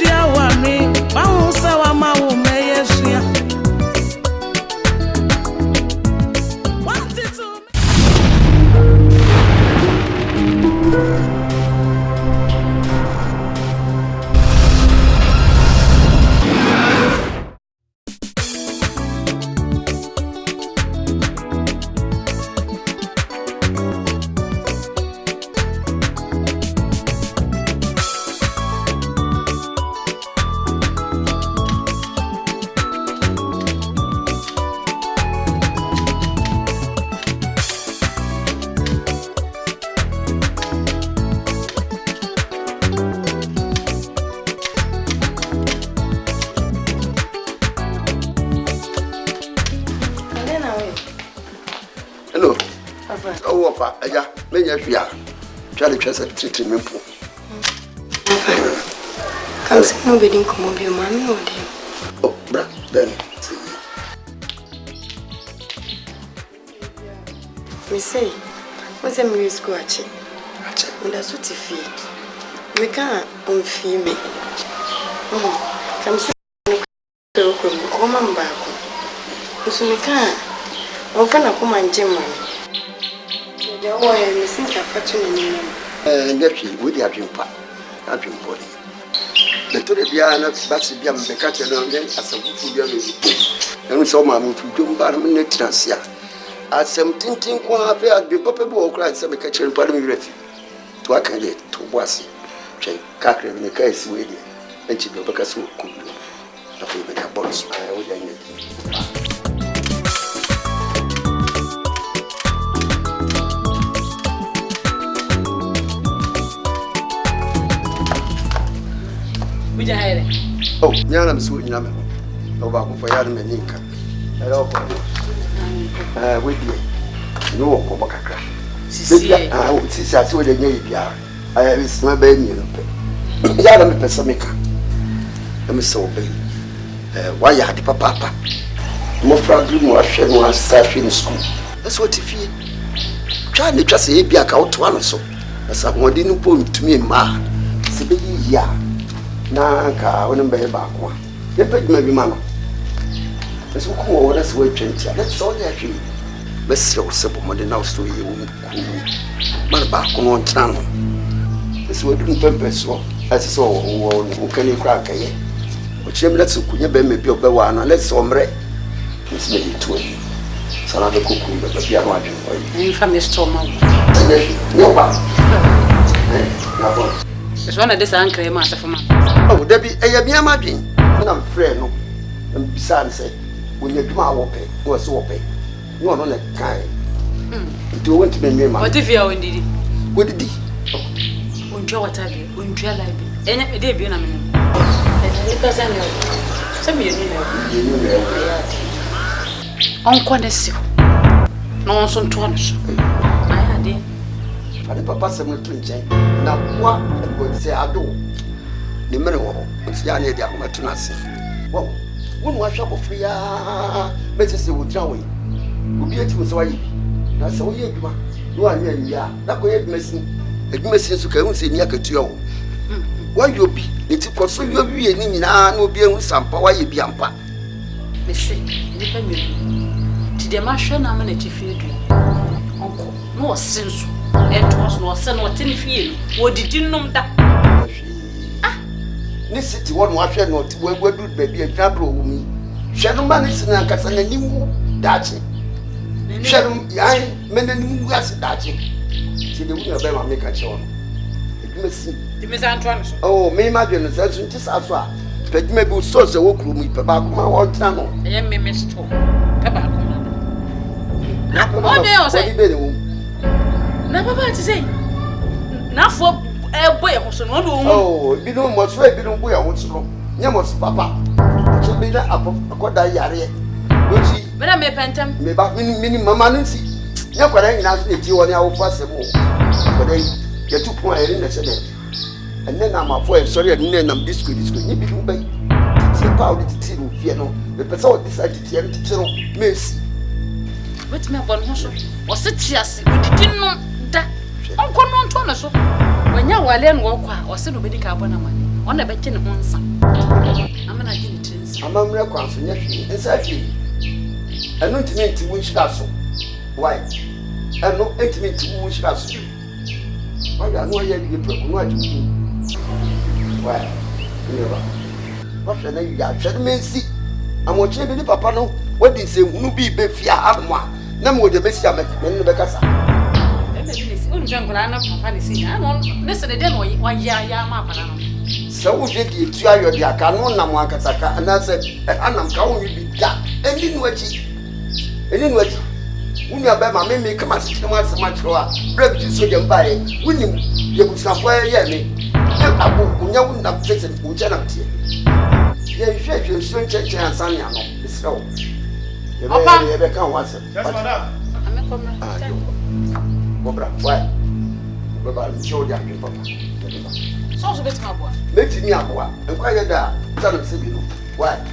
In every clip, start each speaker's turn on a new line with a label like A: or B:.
A: shia wa me ma hu se wa ma wo me ye shia
B: Aja, menya hwia. Twale twese titiri mempo.
C: Come say no bedding come over your mommy or them.
B: Oh, bra, then.
C: Me say, what's a music school achi?
B: Achi.
C: That's what if me can't on fee me. Come say no come on back. So me can't. I'm gonna come and gym man.
B: Nephew, we have been part. I've been body. The Torebiana, Bassibiam, the Catalan, as a food, and we saw my move to Jumbar Netrasia. As some tinting qua appeared, be probable cried some catcher and party refuge. To Akane, to Wasi, Jay, Kakre, in the case with you, and she go back as we could. I feel like a bonus. I would end it. Oh, Yana is with Yaman. No back for Yan Meninka. Hello, with you. No, Pobaka. I would see us with a navy. I have my baby. Yaman Pesamica. I'm so baby. Why you had the papa? More problem was shed one staff in school. That's what if you try to just say, be a count one or so. As I didn't point to me, ma. Say, yeah. Na when I'm back one. You pay maybe mamma. Let's walk over that's way 20. That's all that you. Let's show simple money now to you. Man back on channel. This way doing purpose. As it's all who can you crack a year. But you let's cook your baby be over one and let's ombre. It's maybe 20. So I'm the cook, but you are watching for you.
D: You from your stomach.
B: No, no.
D: It's one of this uncle, master for my.
B: Oh, Debbie, I am imagine. I'm afraid, no. And besides, when you do my whooping, was whooping. No, no, that kind. Do you want to be me, man?
D: What if you are indeed?
B: What did he?
D: Won't you what I be? Won't you like it? Any day be on a minute. Because I know. Some you know. Uncle Nessio. No one son twice. I had it.
B: I the papa some little change. Now, what I'm going to say, I do. The men what's Yanni, the Amatunasi. Well, one was shop of free, Mrs. would drown. Would be at was why. That's all you do. You are near ya. That way, missing. It misses who can say Yakatio. Why you be? It's because you be any no be on some power you be ampa.
D: Missy, did the Martian amenity feel uncle? No sense. It was no son or 10 feet. What did you know that?
B: This city one wash not where do baby a trouble with me. Shadow man is in a castle and you dachi. Shadow, I many gas dachi. See the winner of make a show. The Miss Antoine. Oh, may imagine that's just as well. But maybe so the work room with tobacco, my old channel.
D: I am Miss Tom. Tobacco.
B: What else?
D: Never to say. Now for a boy who's no.
B: Oh, you don't want to say, you don't boy, I want to know. Yamos, papa. I should be that up of a quarter yard. But I may pentam, may back meaning mamma Nancy. You're what I asked if you want our first more. But then get 2 points in the Senate. And then I'm a boy, sorry, and then I'm this good. You be doing by power to see Fiano. The person decided to tell Miss.
D: Wait, my one was it yes? We didn't know that. Uncle non tono so. When you were laying walk, or send a medical money. On a betting on some. I'm an agent.
B: I'm a miracle, exactly. And not to me to wish castle. Why? And not intimate to wish castle. Why are no yet be broken? Why? What shall I get? Shall I see? I'm watching the papa. No, what did say? Who be Befia have one? No more the best I met in the Becassa. Listen, they don't know why Yama. So did you try your dear canon, Namakasaka, and I said, I'm going to be that. And in what when you are by my mimic, come as much more, break to so you buy it. When you would somewhere, yeah, me. I wouldn't have taken Ujanati. Yes, you soon change and Sanya. It's so. You never come once. Yes, madam. I'm a Bobra, why? Bobra, show them your papa. So, a bit more. Make me up, and quiet there. Tell them, Sabino. Why?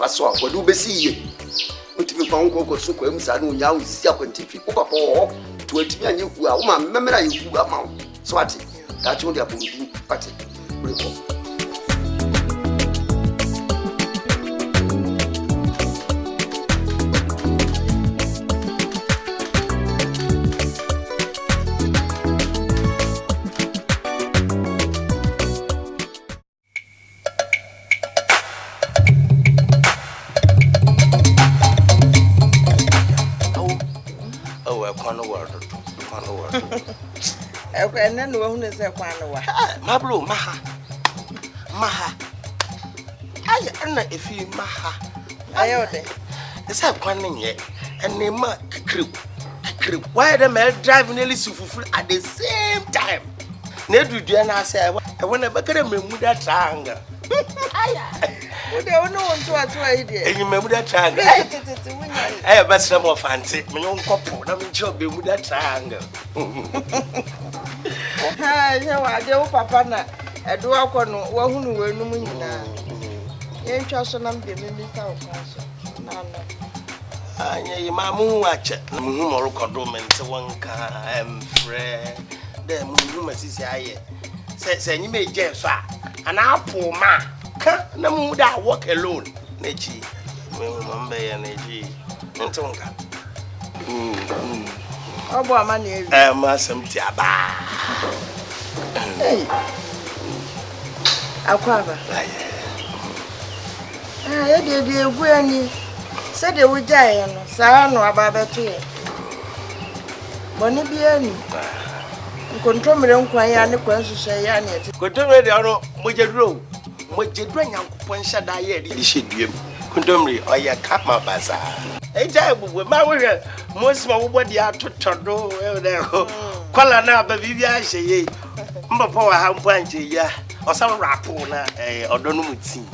B: So what do we see? What if you found Coco Suquems? I don't know, scientific to a tea you are one memory you amount. Swati, that's what they are doing. Party.
C: And then one is a one.
E: Mablo, Maha. I am not if you Maha.
C: I owe it.
E: It's a one yet, and they mark crew. Why the man driving nearly so full at the same time? Nedry Diana said, I want to back at him with that triangle.
C: You don't know what to wait.
E: And you remember that triangle? I have a some more fancy. My own couple, I'm in job with that triangle.
C: I know Papa. I do walk on one who will know me now. You trust on them, baby,
E: I mamma watch it. More condiments, one car, I'm friend. The moon is here. Say, you may just an apple ma. No mood that walk alone. Nechi, remember, Nechi, and Tonka.
C: Oh, boy, my name is
E: Massam Tiaba.
C: Hey, Aquaba. I did when you said they would die, and so I know about that here. Bonnie be any. Control me, don't cry, and the question say, Yanni. Control me, I know what you do. What you drink, Uncle Ponsha diet, you should be. Condomry, or your cap my bazaar. A time with my warrior, most of my body are to Tondo, there. Call now, baby, I say, Mbapo, I'm going to ya, or some rapona, or don't know see.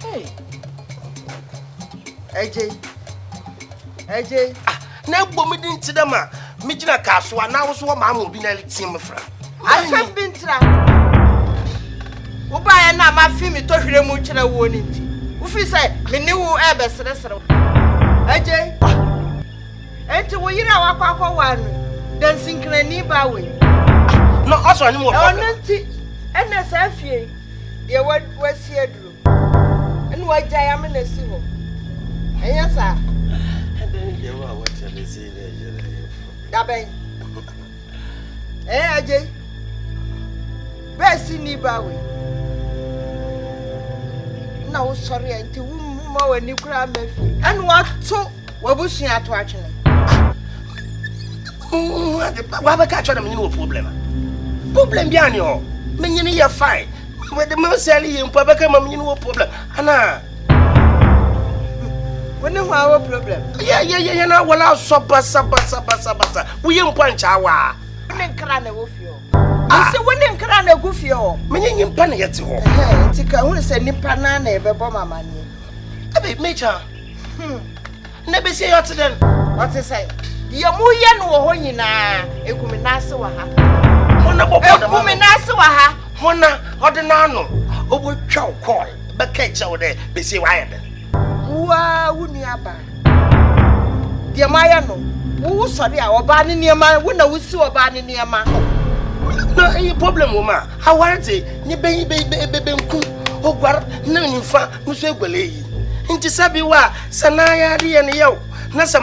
C: Hey, AJ, now, woman didn't see them. Mijina Castle, now was what Mamma will be nearly team from. I have been trapped. Uba na ma fi mi to hwere mu kire wo ni nti wo fi say me ni wo e be sere aje enti wo yira wa kwakwa wa no dancing krani ba we no also ani mo fa nti ena sa fie de wa si aduro eni wa jaya me na si ho enya sa eden je wa wa tele si le je da ben aje be si ni ba we na wo sorry enti wo ma wani kura mafi anu wato wabusu ato atwene
E: wa ba ka twa na menye no problem bi ani o menye ne ye fine we de me sell ye mpa ba ka ma menye no problem ana
C: woni ho awo problem
E: yeah na wala so basa we ye mpa ncha wa
C: ne nkra na wo fie o ese woni nkra na gu fie o
E: menye nyimpa na yete ho
C: enti ka hu se nipa na na ebebo mama ni
E: abi mecha na be se yot den
C: what say ye mu ye no wo ho nyina ekumi na ase wa ha
E: hona bobo da
C: ekumi na ase wa ha
E: hona odena no obo twa call be ka che de be se wa ye den
C: wa wuni aba de maya no wo sori a oba ne niema wo na wo si oba ne niema
E: no any problem woman how warranty ni be nku ogwar na nyimfa nso egwele yi nti sabi wa sanaya de ye ne yew na sa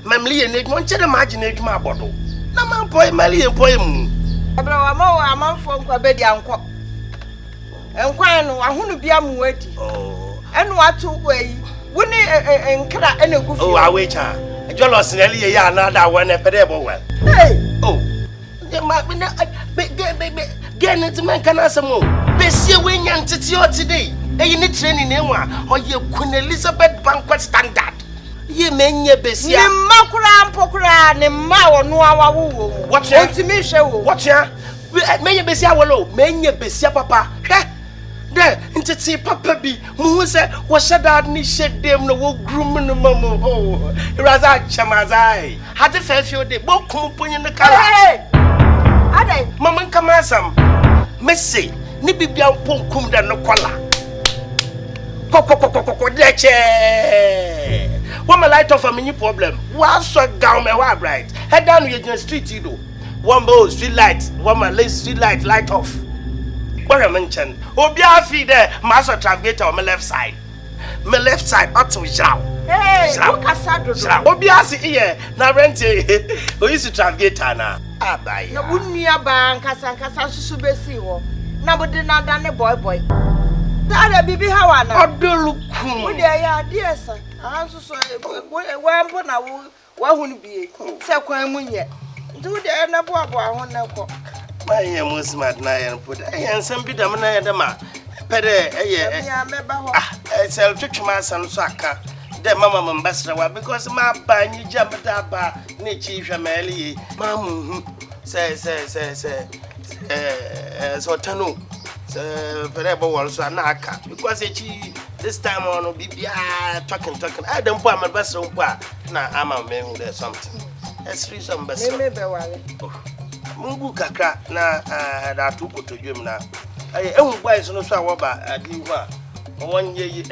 E: mamli ye ne dwon chere ma age na dwuma abodo na man boy mali ye boy mu
C: abra wa ma wa amanfo nkwa be dia nkwa no ahunu bia mu adi enu atu yi woni nkra ene gufi
E: oh awecha jealous na liye ya na da wa na pede bo well oh de ma be get it man can asemo be sie we nya ntete o today eyi ni training na enwa oye Queen Elizabeth banquet standard ye menye besia
C: ni makura mpokura ni ma wonu awawo wo otimi hwe wo
E: what ya menye besia wolo menye besia papa hwe de ntete papa bi mu se wo shedad ni shedem no wo groom no mamo oh iraza chamazai hade fefio de bokum ponye ne kala
C: adai
E: mama nkamasam messe ni bibia ponkum da no kola kokokokokoko deche what my light off a mini problem what so gown me wa bright head down you street you do one bow street light one my street light off what I mentioned obi afi there master navigator on my left side out to jao
C: look asado
E: obi asi here na rent o use navigator na abai
C: na bunua ba nkasa susu besi wo na bode na da ne boy Tara bibi hawa na
E: odolukum
C: wo de ya de esa anso so wa mpo na wa hunu bie se kwan mu nye ndu de na bo ho na ko
E: my am smart na yan put ayan sam bi da na ya da ma pede eye
C: ya meba ho
E: sel twetwema san so aka de mama mbasra wa because ma ba nyi jam da ba na chi hwe mali ma mu se so tanu pede bo wol so na aka because echi this time on bibia talking I don't put my best on na ama me hu there something it's reason best
C: me be wale
E: mungu kakra na da to kotodwem na ehun boys no so awoba adi hu a wonye yi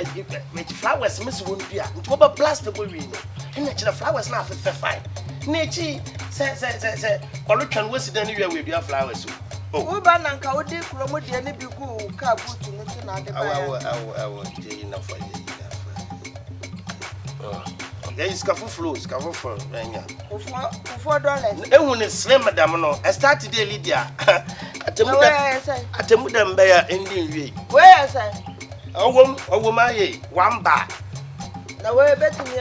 E: flowers miss won bia nti oba plastic bo wi no na kira flowers na afefe fine na echi se kolotwan wosidan ni wi we bia flowers
C: wo ba na nka odi kromo de ne bi ku ka butu no so na de ba
E: awo dey na for you there is kafufu enya
C: ufu dollars
E: ehun ne slim madam no I started the Lydia atemu da mba ya ending wi
C: where say
E: owo ma ye one bar
C: na we betumi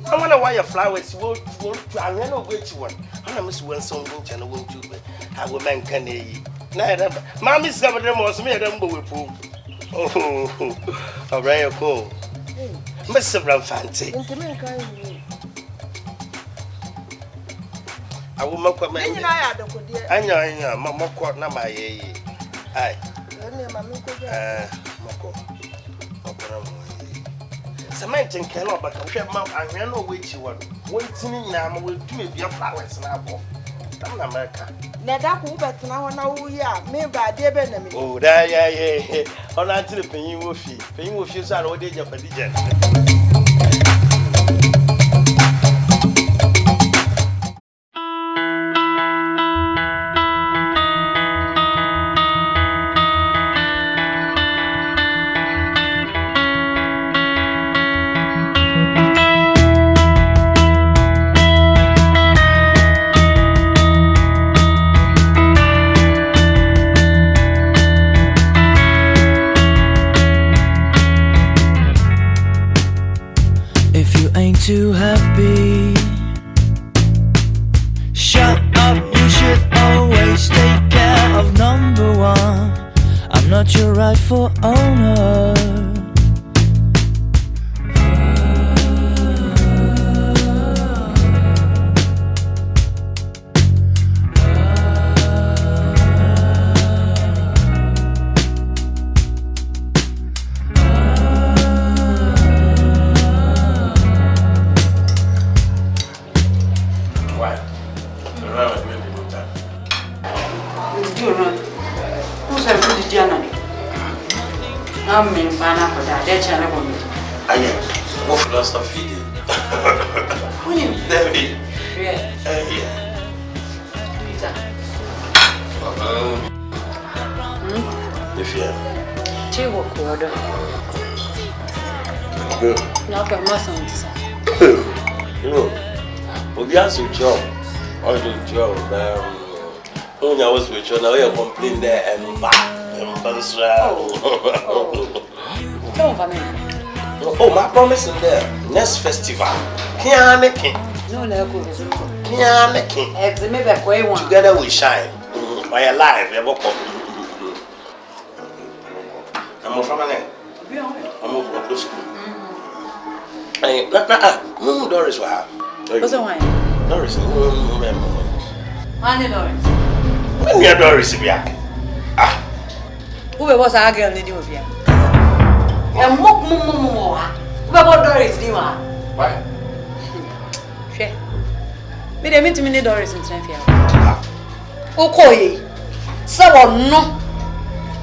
E: I want to wire flowers wo anwe na ogwechi won ana miss won so nche na won tube I will man kan yi na da ma miss ga bedre mo so me da mbo wepo oh alright cool Mr. Bramfante I will make a man anya moko na ma ye ai moko Samantha can not but I ran away to one. One tinny now will do it your flowers and apple. I'm America.
C: Let that who but now we are made by dear Benjamin.
E: Oh, yeah. On until the penny will fee. Penny will feel sad all day, your
F: too happy. Shut up, you should always take care of number one. I'm not your rightful owner.
E: What philosophy? David. If you
D: Tea work order. Not a muscle.
E: You know, we have to job. All the job. When I was with you, now you complain there and back. Oh, my promise in there. Next festival. Together we shine. By alive, I'm from an end. I'm over to school. Doris,
D: what's the wine?
E: Doris,
D: Doris.
E: When you're Doris,
D: who was our girl in Ethiopia? And mock more. Who about Doris?
E: Why?
D: Me de meet me Doris in Trenfia. Okoye. So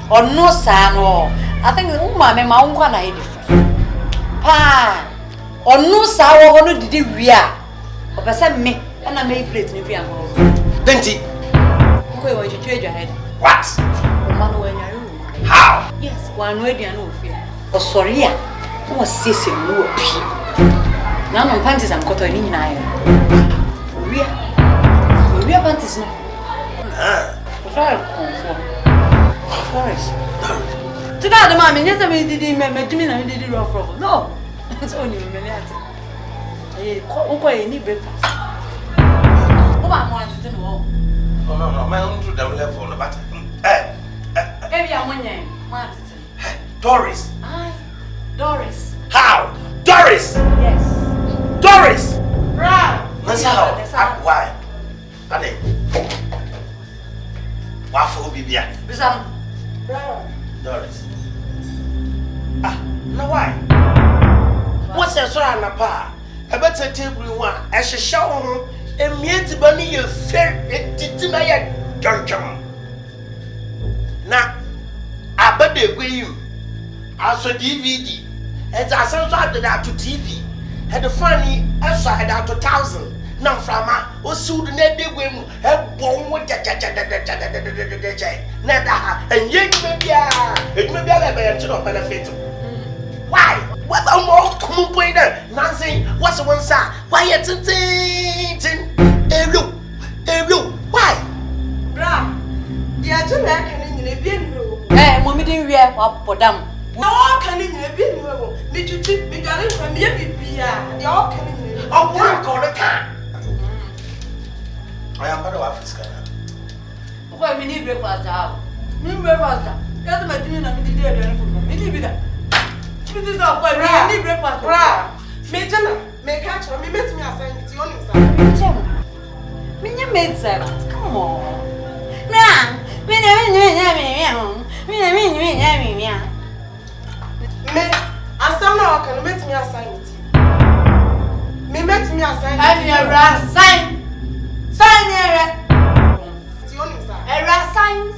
D: or no son or I think my uncle and I different. Pa or no sour or no did we are. Or person me and I may plate in Fiam.
E: Denti.
D: Okay, when you trade your head.
E: What? How?
D: Yes, one way and no fear. Oh, sorry, I was sissing no pee. None of panties and cotton in iron. We are panties no. Forest. Today, the mammy never did make me and did it rough. No, it's only a minute. Okay, any breakfast. Oh, I wanted to know.
E: Oh, no, my own to the level of the
D: Maybe I'm one name.
E: Doris.
D: Doris.
E: How? Doris!
D: Yes.
E: Doris!
D: Right.
E: That's how. Why? Ade. Why for Bibia?
D: Bisam.
E: Doris. Now why? What's that sort of pa? I better table one. I should show him. To bunny you fair to my dungeon. Now, I bet they will you. I saw DVD. As I saw that to TV. Had the funny, I saw it out to 1,000. Now from or sued the net they will have born with the and yet it may be a benefit of benefit. Why? What more come point there? Nothing. What's the one side? Why it's a thing? Why?
C: Bra, the agenda can in a bin.
D: Eh, mommy didn't wear up for them.
C: No, can in a bin. Did you tip me darling from your BPR? The all can in a
E: oh, what call it? I am part of Africa.
D: Why we need breakfast out? We need breakfast. That's my dinner and we did it. We need that. This is not why we need breakfast.
C: Bra, make catch me, met me assign it to your name.
D: You made seven. Come on.
C: Me, as some now can met me assign it. Me met me assign it.
D: Sign here.
C: Sign.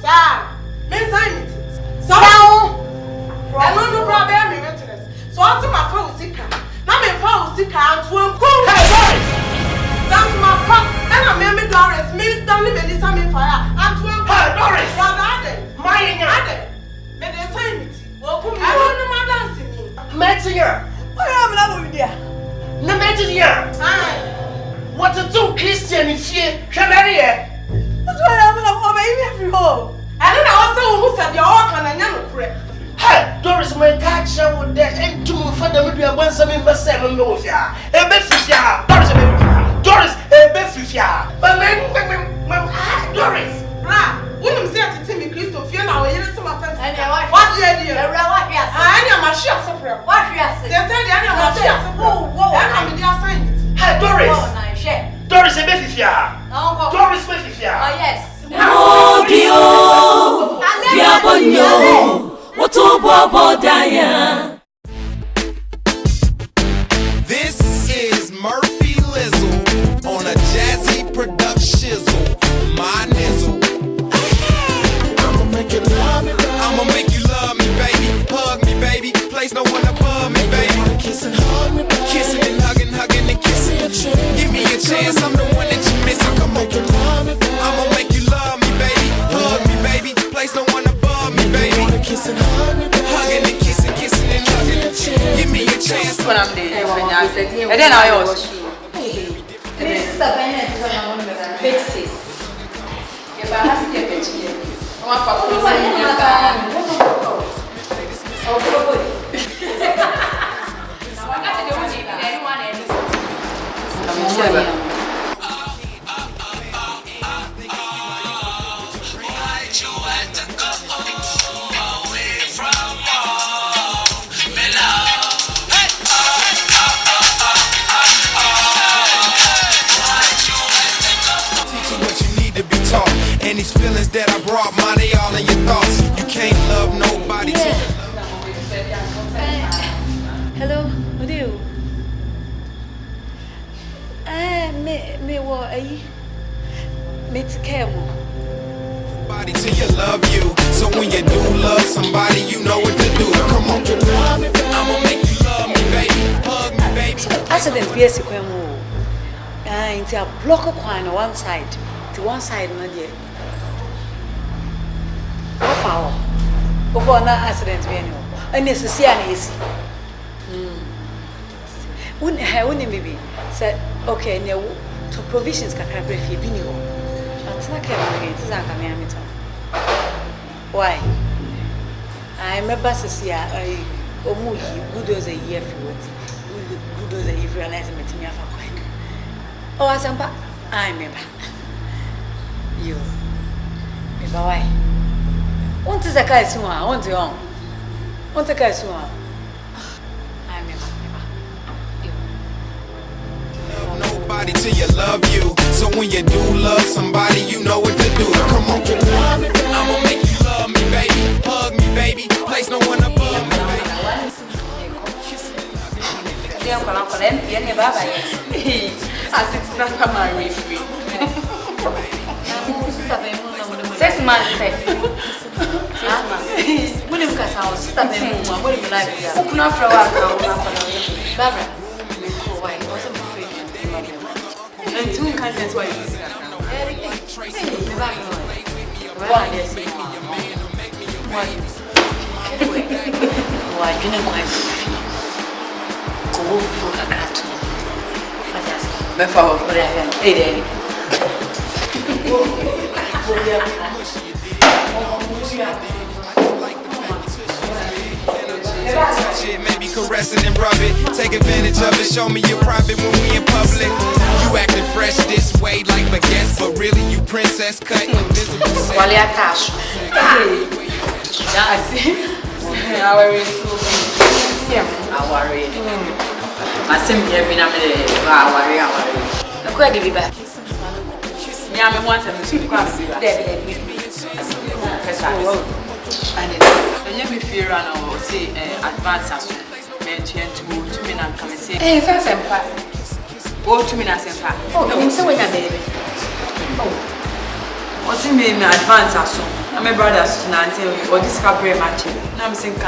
C: Me sign it. So, I don't know problem me maintenance. So I see my phone sick. Now my phone sick and to cool. Hey, Doris. That's my phone. And I made me Doris. Me don't me Melissa me fire. And to
E: hey, Doris.
C: My Ade. Me they sign it. I don't know my dancing.
E: Metia.
C: What am I with you?
E: No Metia. What to do, Christian, if you can marry her?
C: That's why I'm going to obey every home. I don't know also who said you're all kind of young.
E: Hey, Doris, my God. catch with the end to for the media once I mean myself and no fear. A bit fifia, Doris, a bit fifia. But Doris,
A: when you say to me, Christopher, now you know some of them.
D: What do you do? I am a shop separate. What do you say?
A: They said I am a shop. I'm the assignment.
E: Hey, Doris. Doris, a bit fifia. Doris, a bit fifia.
D: Oh, yes.
G: This is Murphy Lizzle on a jazzy production. My nizzle. I'ma make you love me, baby. I'ma make you love me, baby. Hug me, baby. Place no one above me, baby. Kissing, hug me, baby. Kissing and hugging, hugging and kissing. Give me a chance, I'm the one that you're missing. Come on, I'ma make you love me, baby. Hug me, baby. Place no one above me, baby. Kissing, hugging and kissing, kissing and hugging. Give me a chance.
D: When I'm there, and then I also. This is the big sis. You're about to get it. I'm
G: and these feelings that I brought, mine, they all in your thoughts. You can't love nobody.
D: Hello, what do you? Me what are you? Me to care more.
G: Nobody till you love you. So when you do love somebody, you know what to do. Come on, I'ma make you love me, baby. Hug me, baby.
D: I said them BS kwemo. Into a block of coin on one side. To one side, not yet. What for? Before an accident, and it's a CNAC. Wouldn't maybe said, okay, no, to provisions can have if you be new. But not coming to Zanka. Why? I remember to see a movie, good as a year for what good as a year realize me to me. Oh, I remember. You, remember why? Want to the guy soon? Want to on? Want the guy soon? I remember.
G: Nobody till you love you. So when you do love somebody, you know what to do. Come on, I'ma make you love me, baby. Hug me, baby. Place no one above me, baby.
D: Six months. When you guys are sister, what do you like? Open up for Barbara. Why? What's and two kinds why you why you know why go for a cat. Before
G: shit, maybe caressing and rub it. Take advantage of it, show me your private when we in public. You acting fresh this way like baguettes, but really you princess cut invisible.
D: Wale Akash. I see. I worry so. I worry. I see me every now and then. I worry. Look where give it back. Me, I'm one time to come see that. And let me fear and say advance as mention to me and come and say, hey, first and part. Go to me and say, oh, I'm so when you're baby. Oh, what's in me advance as soon? I'm a brother Nancy or this cabaret match. I'm saying,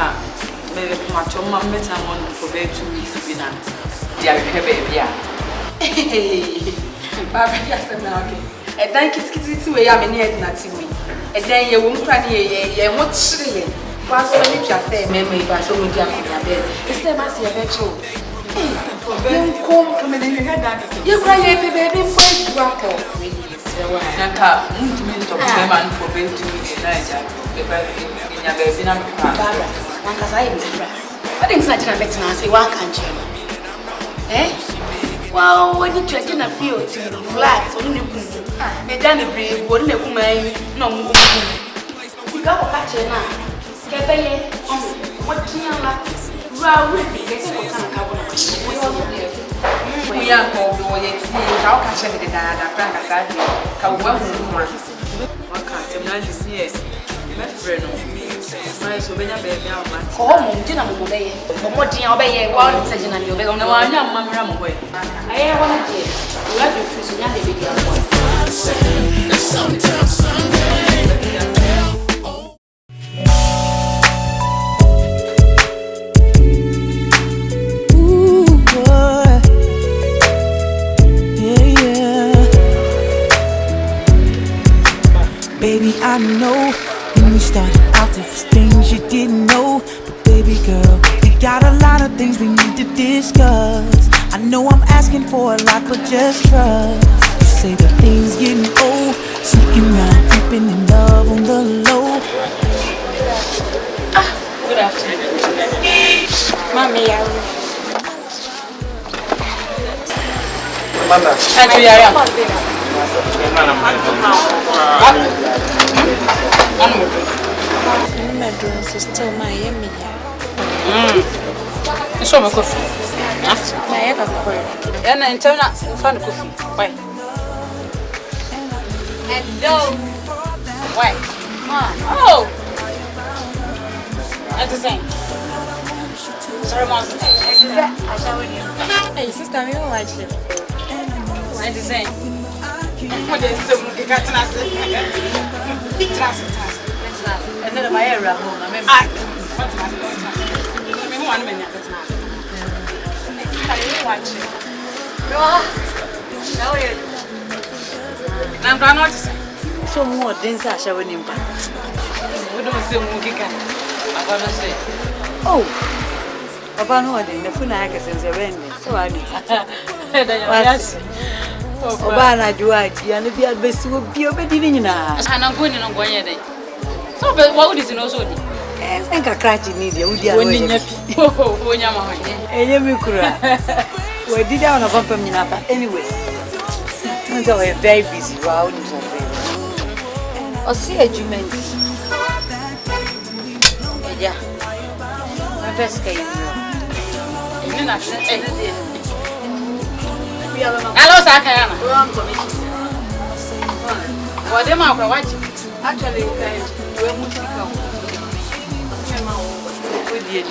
D: maybe much of my better one for bed 2 weeks to be now. Dear baby, yeah. Hey, Barbara, yes, I'm okay. And thank you to where I'm in here to me. And then you won't cry here, what silly. What's when you just say, memory, but so would you have your bed? It's the mass of your show. Don't come and you had that. You cry, baby, boy, to apple. Naka, to me, to man for bed 2 weeks in Niger. In your baby, I'm Barbara, because I was
H: I think it's not better now. Say, why can't you? Eh? Wow, when you check in a field to flat, so you can done a brave, wouldn't you come? No, you got a catch now. Kebeye, what you know, Raw, get some carbon. We are going to how catch it that Frank said, how well one can't imagine here. My friend, my so many baby, oh, dinner will obey. What do you obey? One session and you obey on the one, young mamma away. I want to you have to fuse in the video. Sometimes Sunday.
F: Baby, I know when we started out, there was things you didn't know. But baby girl, we got a lot of things we need to discuss. I know I'm asking for a lot, but just trust. You say the things getting old, sneaking around, creeping in love on the low.
H: Good afternoon.
C: Mommy,
B: Mama.
C: Still my yummy.
H: So my coffee. And I turn up front coffee. Why? Hello. Why? Oh. That's the same. Sorry, Mom.
C: Hey, sister, you watch it.
H: That's the same. What is so much? And then my hair around home. I mean, one minute. I didn't watch it. No, I'm not to say.
D: So more things are showing impact.
H: We don't say Mukika. I'm going to say.
D: Oh, Papa, no, the phone I can send a vending. So I mean, Obana, do I? And if you had best to be obedient now.
H: And I'm going on one day. So, but what is it also?
D: I think I can't need you.
H: When you're
D: we did down a bump anyway. We're very busy. Wow, I'll see a Jimmy. Yeah, my best came. Hello, Sakayama. What am I watching? Actually, we're musical. With you.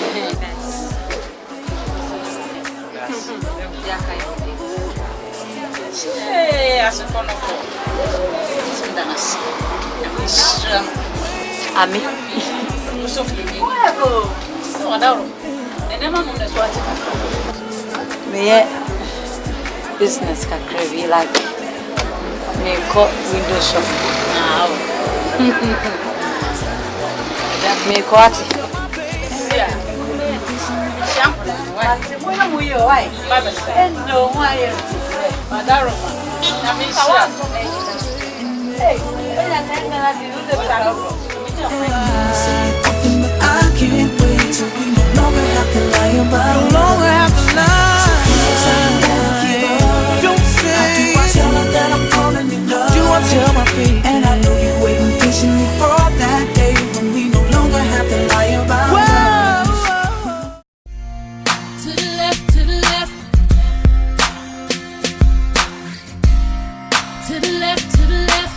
D: Hey, as a phone call. Ami.
H: So, what are and then I'm on the swat.
D: May business can crave like may cut window shop. That may cut.
H: Yeah.
F: I can't wait till we no longer have to lie about. No longer have to lie. Don't say. Do I tell her that I'm falling in love? Do I tell my baby? And I know you're waiting patiently for that day when we no longer have to lie about. Whoa.
I: To the left, to the left. To the left, to the left.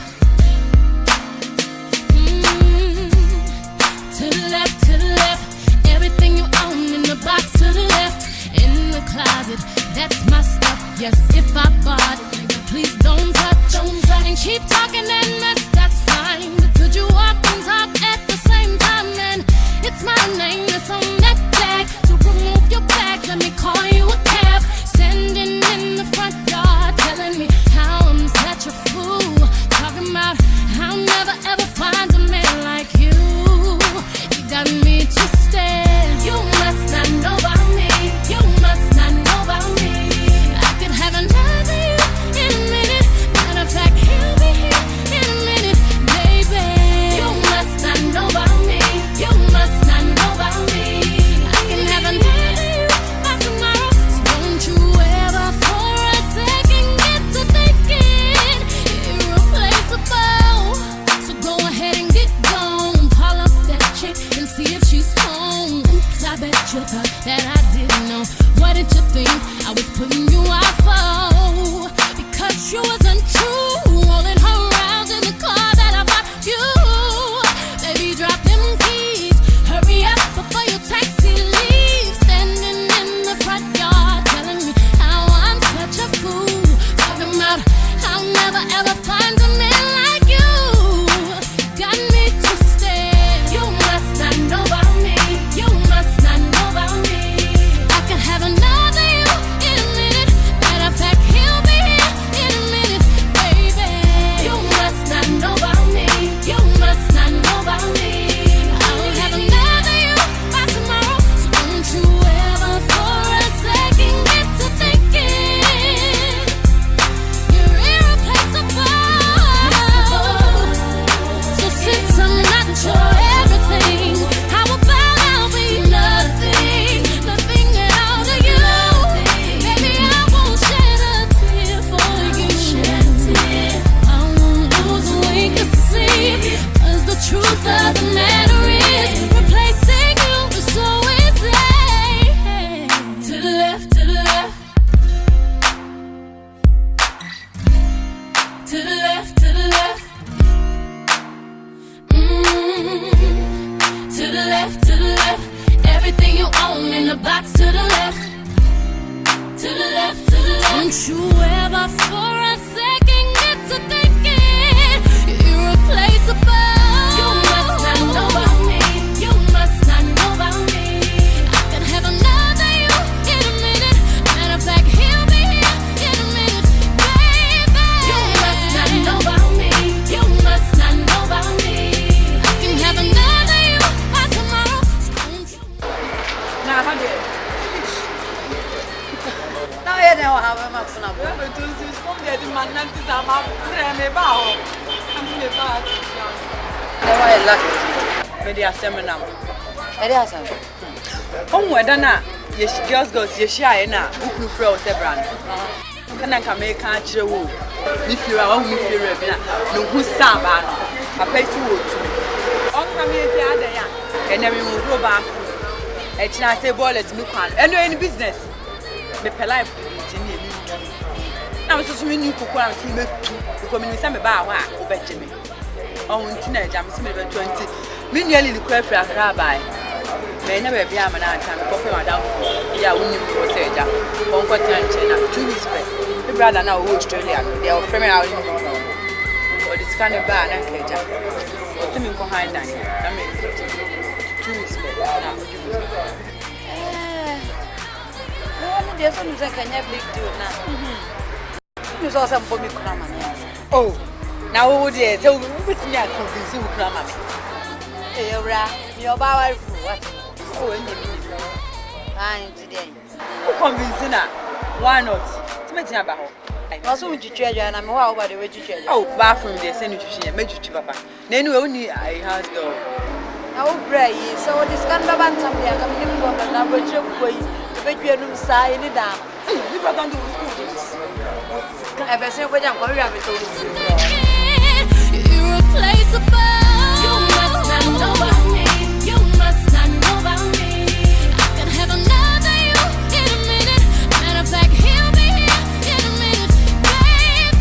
I: To the left, to the left. Everything with her that I didn't know. What did you think I was putting you out for? Because you wasn't true, rolling her around in the car that I bought you. Baby, drop them keys, hurry up before your taxi leaves. Standing in the front yard, telling me how I'm such a fool. Talking about I'll never ever find a man like you. Got me twisted. You must not know about me. You must not know about me. I can have another you in a minute. Matter of fact, he'll be here in a minute, baby. You must not know about me. You must not know about me. I will have another you by tomorrow. So don't you ever for a second get to thinking you're irreplaceable. So since I'm not your everything, how about I'll be nothing, nothing at all to you? Baby, I won't shed a tear for you. I won't lose a wink of sleep, 'cause the truth of the matter is replacing you is so easy. To the left, to the left. To the left, to the left. To the left, to the left. Everything you own in the box to the left. To the left, to the left. Don't you ever for a second get to thinking you're irreplaceable. You must not know about me. You must not know about me. I can have another you in a minute. Matter of fact, he'll be here in a minute, baby. You must not know about me. You must not know about me. I can have another you by tomorrow. So don't you?
H: Now, how do you?
D: Now you know how I'm up to now.
H: But to see from the man that is a map, I'm about. I'm about.
D: They were lucky.
H: Maybe a seminar.
D: It is some.
H: Oh, whether not, yes, girls goes, yes, she are now. Who froze a brand. Can I come make a chill? If you are only fear, no, who's Saban? I pay for wood. All come here the other young, and then we will go back. It's not a ball, it's look on. And any business. Me per life in the new. Now, so many you cook and see me too. The community some about who bet me. Oh, teenage, I'm similar 20. Me nearly the crab for a crab by. May never be a man and coffee madam. Yeah, when you go say that. 1 quarter and 2 weeks back. The brother now who Australia. They are framing out in the room. Or this kind of bar and cage. Let me go behind that. I mean, 2 weeks back.
D: There's something I can never do now. You saw some for me, Kramer.
H: Oh, now what do you tell me? What's the matter with you, Kramer?
D: You're about what?
H: Oh, and
D: I'm today.
H: who convincing her? Why not? It's me about her.
D: Also, with your treasure, and I'm wow about the way you treasure.
H: Oh, bathroom, they send you to make you papa. Then we only a house door.
D: Now, pray, so this can be about something I can live for the language of way. Bet you don't say any damn.
H: You are going to do this.
D: Ever since we don't worry about it.
I: Irreplaceable. You must not know about me. You must not know about me. I can have another you in a minute. Matter of fact, he'll be here in a minute, baby.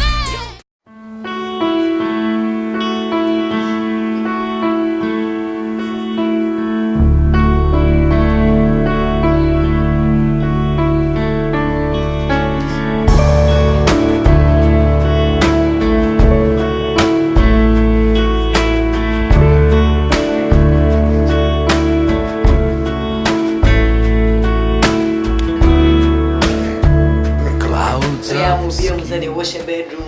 D: Bedroom,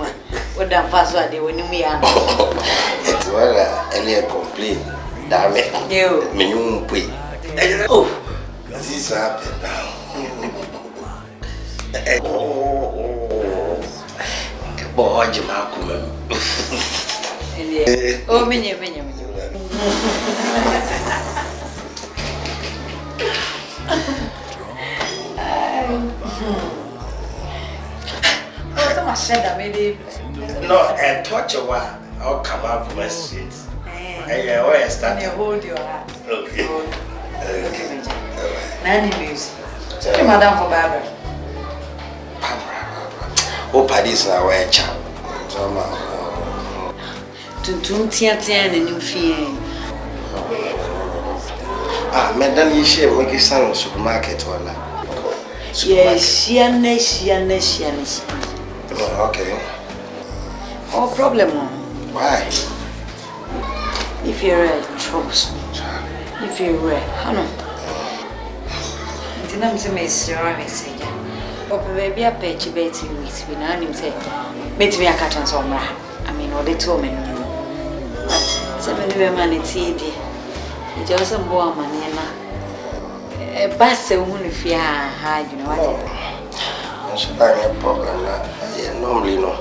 D: what that password they when me and
E: It's what any complain. Damn it.
D: you.
E: Me you pay. Oh, this happened now. Boy, Jamaku.
D: Oh, many. I said that maybe.
E: No, and touch a while. I'll come out from my street. Yeah, where I start.
D: You hold your hand.
E: Okay. Okay.
D: Nanny music. Sorry, Madam for Barbara.
E: Oh, Paddy's now a chap.
D: Tuntum tia and a new fee.
E: Ah, Madam, you share make it sound supermarket or not?
D: Yes, she.
E: Oh, okay.
D: No problem.
E: Why?
D: If you're troublesome. If you're I know. Didn't say Miss Ravis. Open baby a patchy betty with me. I say, meet me a cat and some. I mean, what they told me. 7 women, it's easy. It just a boy money. A bass, a woman, if you are high, you know what?
E: That's a problem. Normally, no.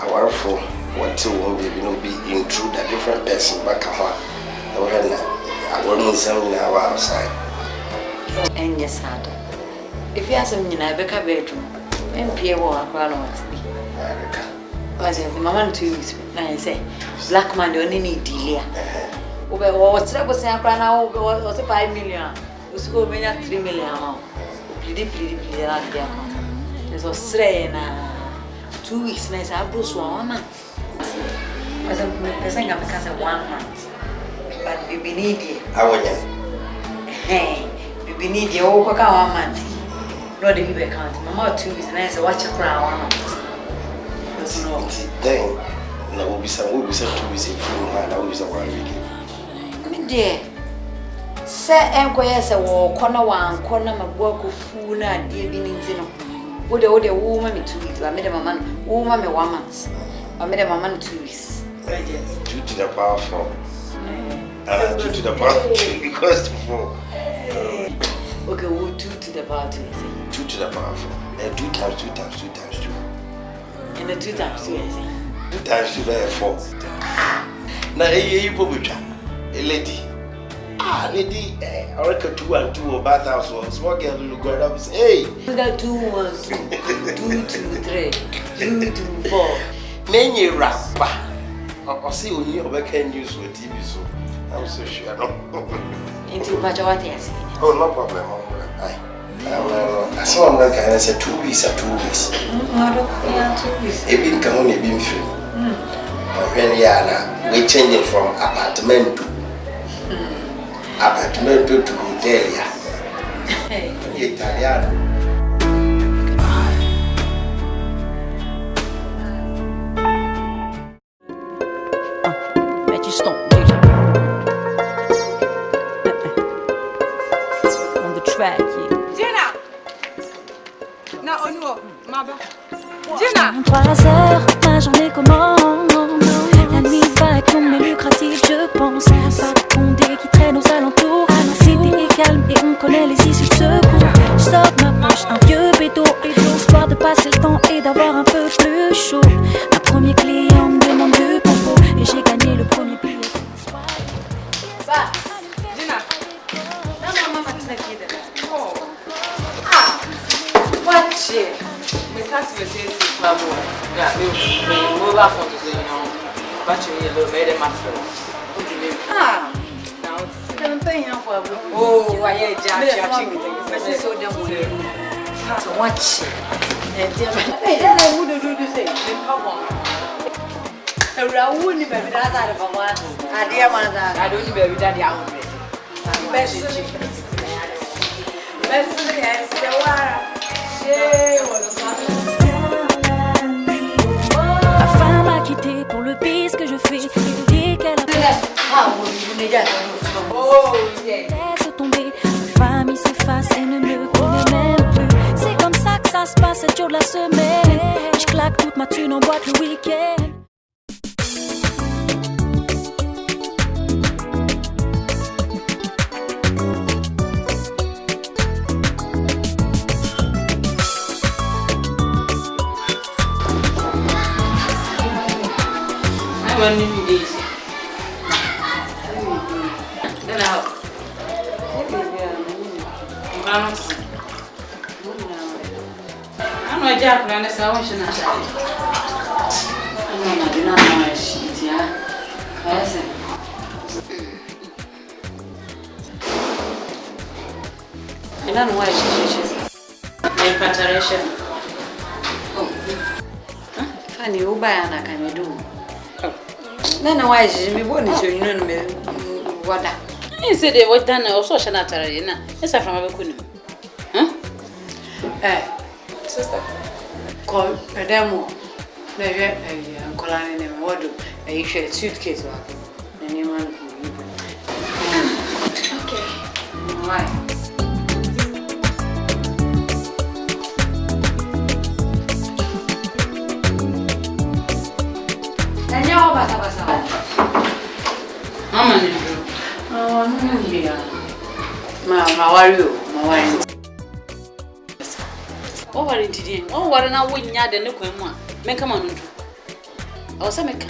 E: I work for what two won't be intrude a different person back at I wouldn't send now outside.
D: And yes, if you have some in a better bedroom, and Pierre will have run on to me. Was it the moment 2 weeks? I say, black man don't need dealer. Over what's that was now, was a 5 million. Was going at 3 million. Please, there's a strain. 2 weeks, nice. I brought 1 month. As I'm saying, I'm because of 1 month. But we need it.
E: I want you.
D: Hey, we need you all 1 month. Not the people count. Mama 2 weeks, and I say, watch a crown 1 month.
E: Then, there will be some 2 weeks in full, and I will use a 1 week.
D: Me dear, say, enquire, say, corner 1, corner my work of food, and dear being zero. Would the woman 2 weeks? I made a man, woman 1 month. I made a man 2 weeks.
E: 2 to the power 4. 2 to the power 2 because to 4.
D: Okay, we'll 2 to the power 2.
E: 2 to the power 4. 2 times 2 times 2 times 2.
D: And the 2 times 2 is
E: 2 times 2 is 4. Now, you probably a lady. Ah, lady, I reckon 2 and 2 or bathhouse or small girl will go up and say, hey.
D: We got 2 1 2 2 3 2 2 4.
E: Many rapper. I see when you back news or TV, so I'm so sure.
D: Into Pachawati.
E: Oh, no problem. I saw America and I said 2 weeks or 2 weeks.
D: Yeah, 2 weeks.
E: It been come on, it been free. When we're changing from apartment to hotel. Italiano.
I: On the track,
H: Jenna! No, Maba. Jenna!
I: 3 heures, ma journée commence. La nuit va être longue mais lucrative, je pense. Pas de condé qui traîne aux alentours. La cité est calme et on connaît les issues de secours. Je sors de ma poche un vieux bédo, histoire de passer le temps et d'avoir un peu plus chaud. Un premier client me demande du pompo et j'ai gagné le premier billet.
H: Jenna!
D: Oh. Ah! Watch it!
H: My tax was here to Pablo. Yeah, we move off on the battery yellow made a master.
D: Ah!
H: Now,
D: I'm paying for a
H: oh, I hear Jack.
D: So damn watch it. Hey, then I wouldn't do the same. I wouldn't be that out of a one. I dear man, I don't even be that out. Best
I: Ma femme m'a quitté pour le bis que je fais. Elle dit qu'elle a laisse tomber. Ma famille s'efface et ne me connaît même plus. C'est comme ça que ça se passe 7 jours de la semaine. Je claque toute ma thune en boîte le week-end.
H: Then out. I'm not Jack, and I want you not. I do not know my sheet, yeah.
D: I don't know why she's preparation. Oh. Funny, who buy an can you do? Then why she's me born so you know me what that?
J: I said they were done also shanatary, yes, I'm from a good.
D: Sister, call a demo. Maybe I'm calling him wardrobe. I share suitcase. Anyone okay. Why? And now, Basa.
J: Mama,
D: oh, no, how are you? My wife.
J: Oh, what did you do? Oh, what an hour when you had a look at one. Make a man. Oh, some make.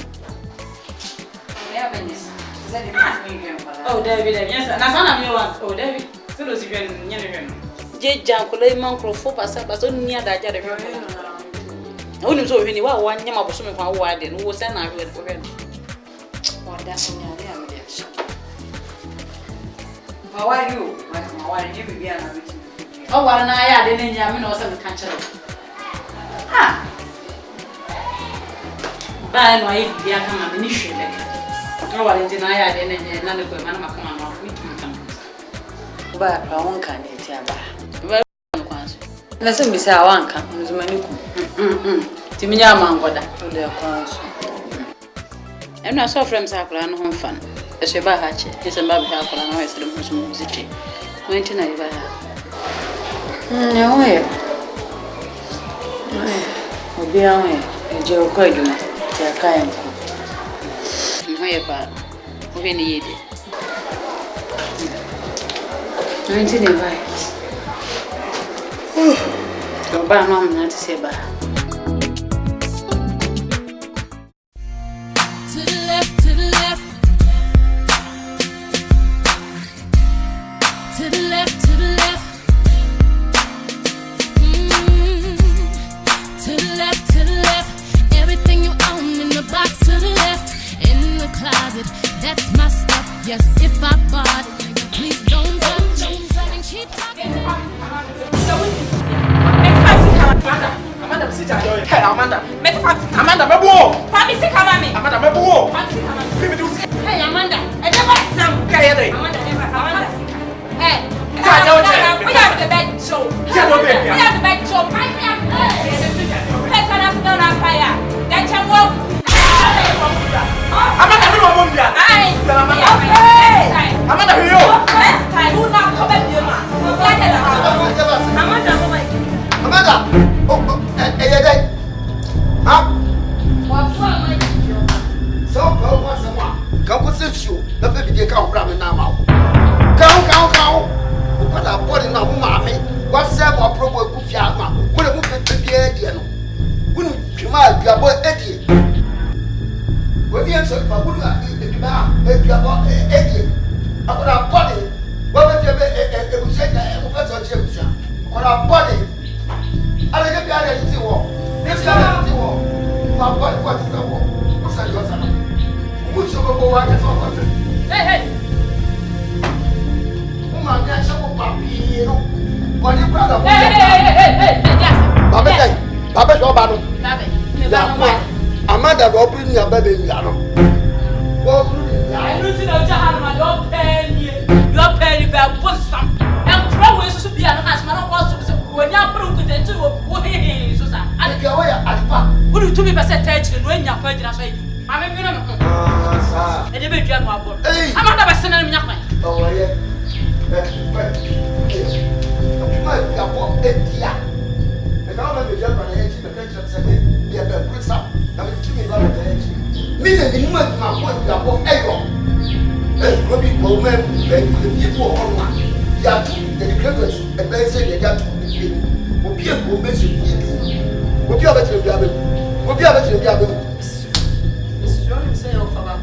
J: Oh, David, yes, and I found you one. Oh, David, so those you can. J. Janko, Monk, for Passa, but so near that. I wouldn't so any one name of swimming for a while and who was an hour for him. Oh, that's in your name. How are you? My wife, you be an average. Oh, what an I didn't yamin or some country. Ah, by my dear, come on, initially. No one deny I didn't none of them. Come on, me. But I won't can eat ya. Well, listen, Miss Awanka, who's Manuku. Timia Mangoda, to their cause. I'm not so from Sakura and home fun. A Sheba Hatch is a baby half and I said, music. Went to Naiva. No way. Will be away. A Joe Coydum, their kind. Where about when he did 19 advice. Go back, Mom, not to say bye.
I: To the left, to the left. To the left, to the left. To the left, to the left. Everything you own in the box to the left. In the closet, that's my stuff. Yes, if I bought it, please don't touch it. And keep talking.
E: Amanda, sit down. Hey, Amanda. Amanda, my boy. Papi, sit down, me. Amanda, my boy.
J: Hey, Amanda, I never some. Amanda, Amanda. Hey, we have the bed show. We have the bed show. Let's go on fire. That's a walk.
E: Amanda, we don't want that. Amanda, who you?
J: Next time, who not come back here, man?
B: Amanda,
J: What's wrong with you?
B: so what's the one? Come with you, the baby can't grab it now. Count. What I bought in my mommy. What's up, or probably good yama? What a movement to be Eddie. Wouldn't you mind your boy Eddie? When you answer, I wouldn't have Eddie. I would have bought it. What would you say? What I bought it. I let you out of the war. This guy is the war. My body, what is the war? What's that your son? Who's your boy? I just want to.
J: Hey.
B: Woman, that's your papi. What you proud of?
J: Hey, yes.
B: Baba, Amanda, open your baby.
J: I don't know Jahan, your penny, but put some. And probably should be an asthma. When you're broken, then two and
B: your way, Alpha.
J: Would you to be percentage when you're paying us? I'm a good one. And you may get my boy. I'm not a sinner in your mind.
B: Oh, yeah.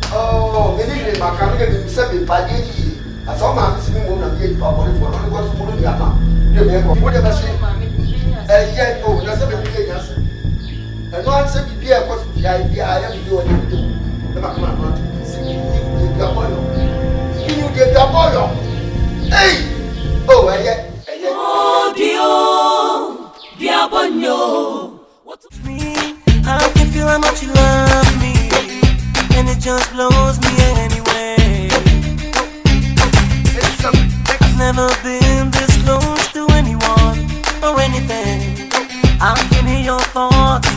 B: Oh, maybe my camera will be sent by as all my missing woman and yet properly for only was more than Yama. You never would ever say, yet, oh, that's a big answer. And once a be a cost of the idea I am doing it. The Macman, you get your boy. Hey! Oh, yet.
F: Babonyo. I can feel how much you love me, and it just blows me anyway. I've never been this close to anyone or anything. I can hear your thoughts,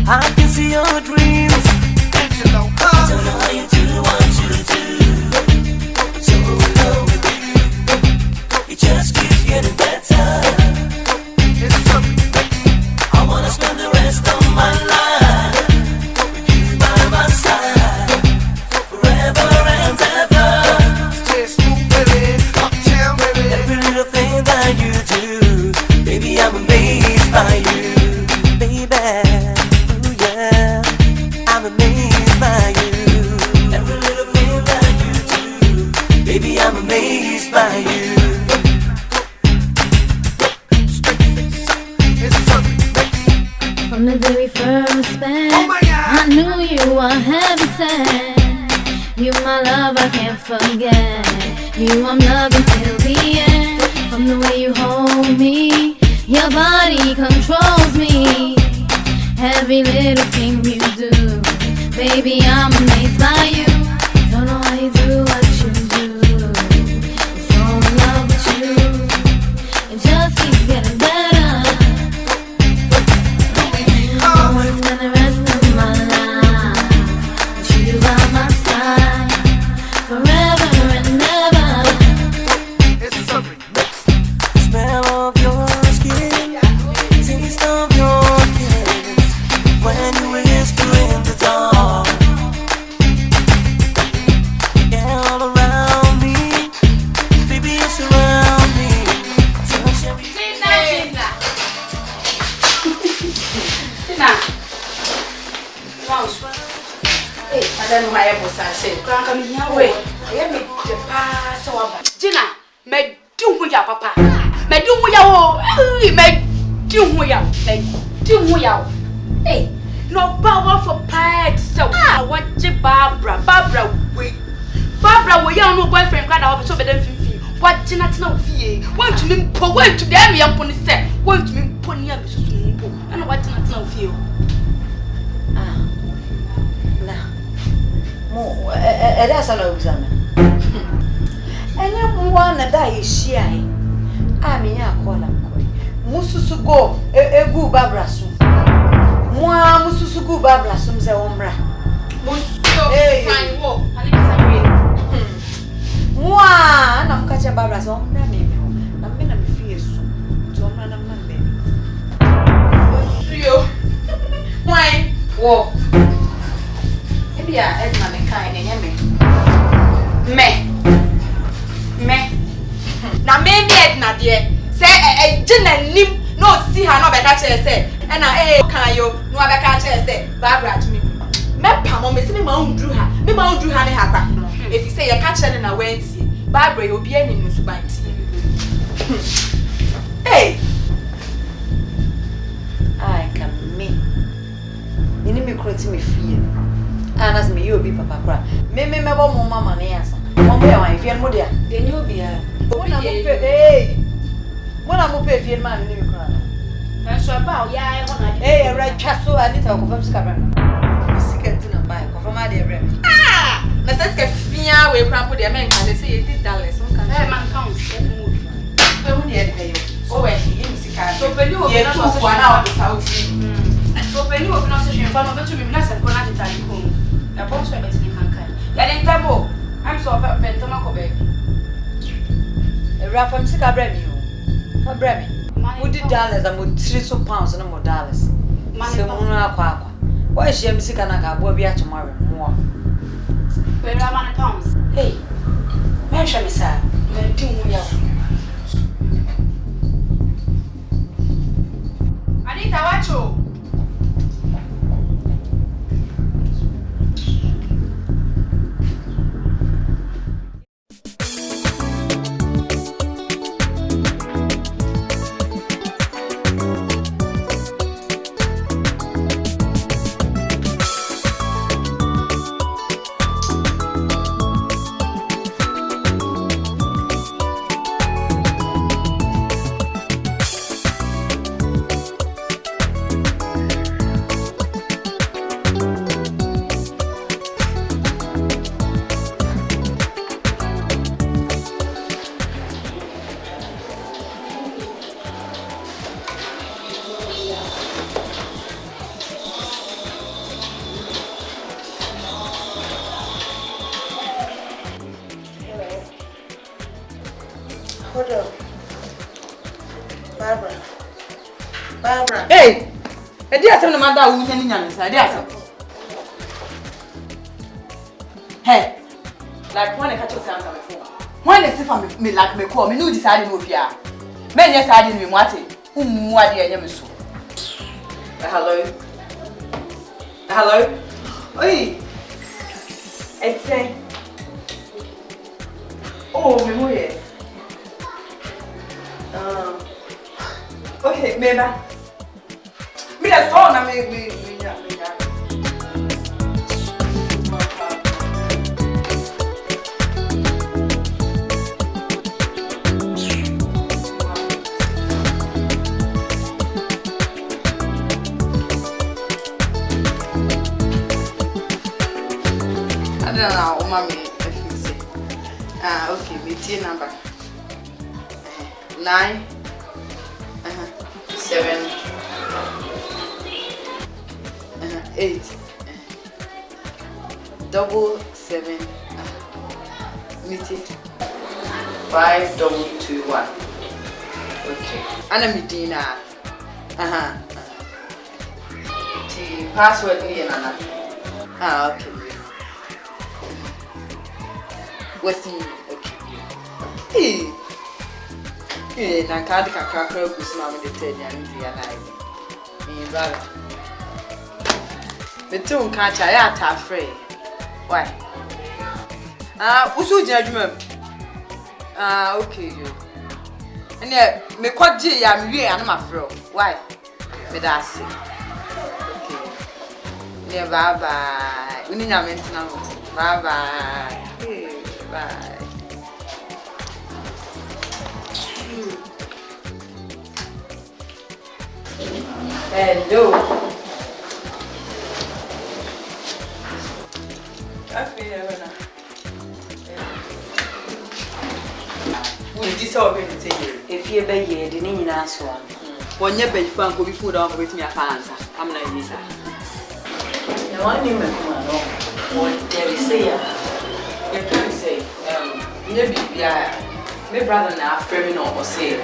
F: I can see your dreams. I don't know how you do what you do, I'm so in love with you. It just keeps getting better. I wanna spend the rest of my life with you by my side, forever and ever. Stay smooth, baby, uptown, baby. Every little thing that you do, baby, I'm amazed by you, baby. Ooh yeah, I'm amazed by you. Every little thing that you do, baby, I'm amazed by you.
I: From the day we first met, I knew you were heaven sent. You my love, I can't forget. You I'm loving till the end. From the way you hold me, your body controls me. Every little thing you do, baby, I'm amazed by you. Don't know how you do what you do. I'm so in love with you. It just keeps getting better.
H: Gina, me do ya papa. Me do ya o. Me do ya. Me do ya. Hey, no power for pride. So what Barbara? Barbara we ya no boyfriend grad I so be dem fifi. What Gina tina fie. Want to me po want to dem yam poni se. Want to me poni am so so po. And what Gina tina fie.
D: Mo that's all examine. Enya mwana da yeshia yi. Ami ya kola mkoi. Mususu go egu Barbara su. Mwa mususu go Barbara su mze omra.
H: Mususu fine wo. Ani kasawe.
D: Mwa na mkacha Barbara su omra mimi ho. Na mimi na mfie su. Tu omra na mama baby.
H: Musuyo. Why?
D: Wo. Ebia Edna me kai ne nyame. Me.
H: Na me Edna de. Say Gina nim no see her no better chair say. And na kan yo no better chair say. Barbara to me. Me pamo me see me ma undru ha. Me ma undru ha ne ha kwa. If you say you catch her na wentie. Barbara you obi ani no subanti. Hey.
D: I can me. Ini me kroti me fie. Anas me you be papa kra. Me bo mo mama ne asa. Mo be wan fie mo dia. De ni obi a. Mona mo pe Mona mo pe fie ma ni me kra na.
H: Na so ba o ya e ho na.
D: Eh, right chaso anita ko fam sika bra. Sika tina ba ko fam ade bre.
H: Ah! Na se sika fia we kra po de men kan say $80 on kan. Man count e mo.
D: Pe hu de pay yo. O we shi ni sika.
H: So pe ni o na so so na o de sauti. So pe ni o na so hwe fa no betu mi na se ko na titali ko. Na bon so e betini kan kan. Ya den tabo. I'm so pen to mako baby.
D: Era fam sika bra mi o. Fa bra mi. Mudi dollars am £3 pounds no more dollars. Se mo na akwa. Why she am sika na ka bo bi a tomorrow mo.
H: Where am I pounds? Hey. Me hwe me sa. Me di mu ya. Anita wacho. Barbara. Hey! A dear son of my dad who's any young side. Hey! Like when I catch your sound on the phone. When they see me like me call me, no deciding who you are. Men, yes, I didn't want it. Whom what do you never saw? Hello? Hello? Oi! It's saying. Oh, me who is? Okay, maybe. Me the phone, I me. I don't know, mommy, if you say. Okay, me tea number. 9 7 8 7 meeting 5221. Okay. Ana Medina. The password ni Nana. Okay. What's in? Okay. Na kadi kakra kusuma me de tell ya nti ya nai. Brother. Me tun ka cha ya ta free. Why? Usu jina dwuma. Okay yo. Ene me kwaje ya me wie ya na ma free. Why? Me da se. Okay. Ne bye bye. Uni nya me ntina ho. Bye bye. Hey, bye. Hello. This all going to take you. If you be here, the name is one. When you be found, go before the with me a answer. I'm not this. The one name is what there is say. You can say, maybe my brother now, friend or say,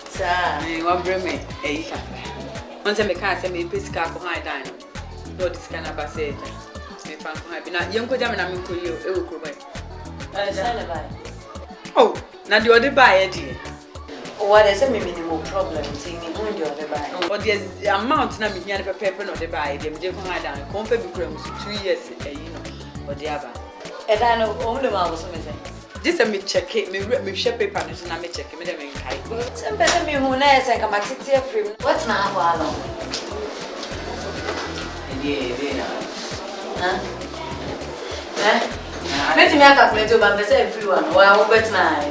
H: sir, one bring me a once I can't say me piss car behind dine. No, this kind of passage. Me found behind. Now, young Kodam and I'm in Koyo, it will go away. Oh, now the other buy, dear. What is a minimal problem? Seeing me going the other buy. Or there's the amount now, me never paper or the buy them, they come down, compare become 2 years, you know, or the other. And I know only one was missing. This a me check it, me share paper, and I may check it, me the main kite. Some better me who knows I come back to tear free. What's now, Wallow? Yeah, huh? Let me calculate to but everyone. Well, bet now.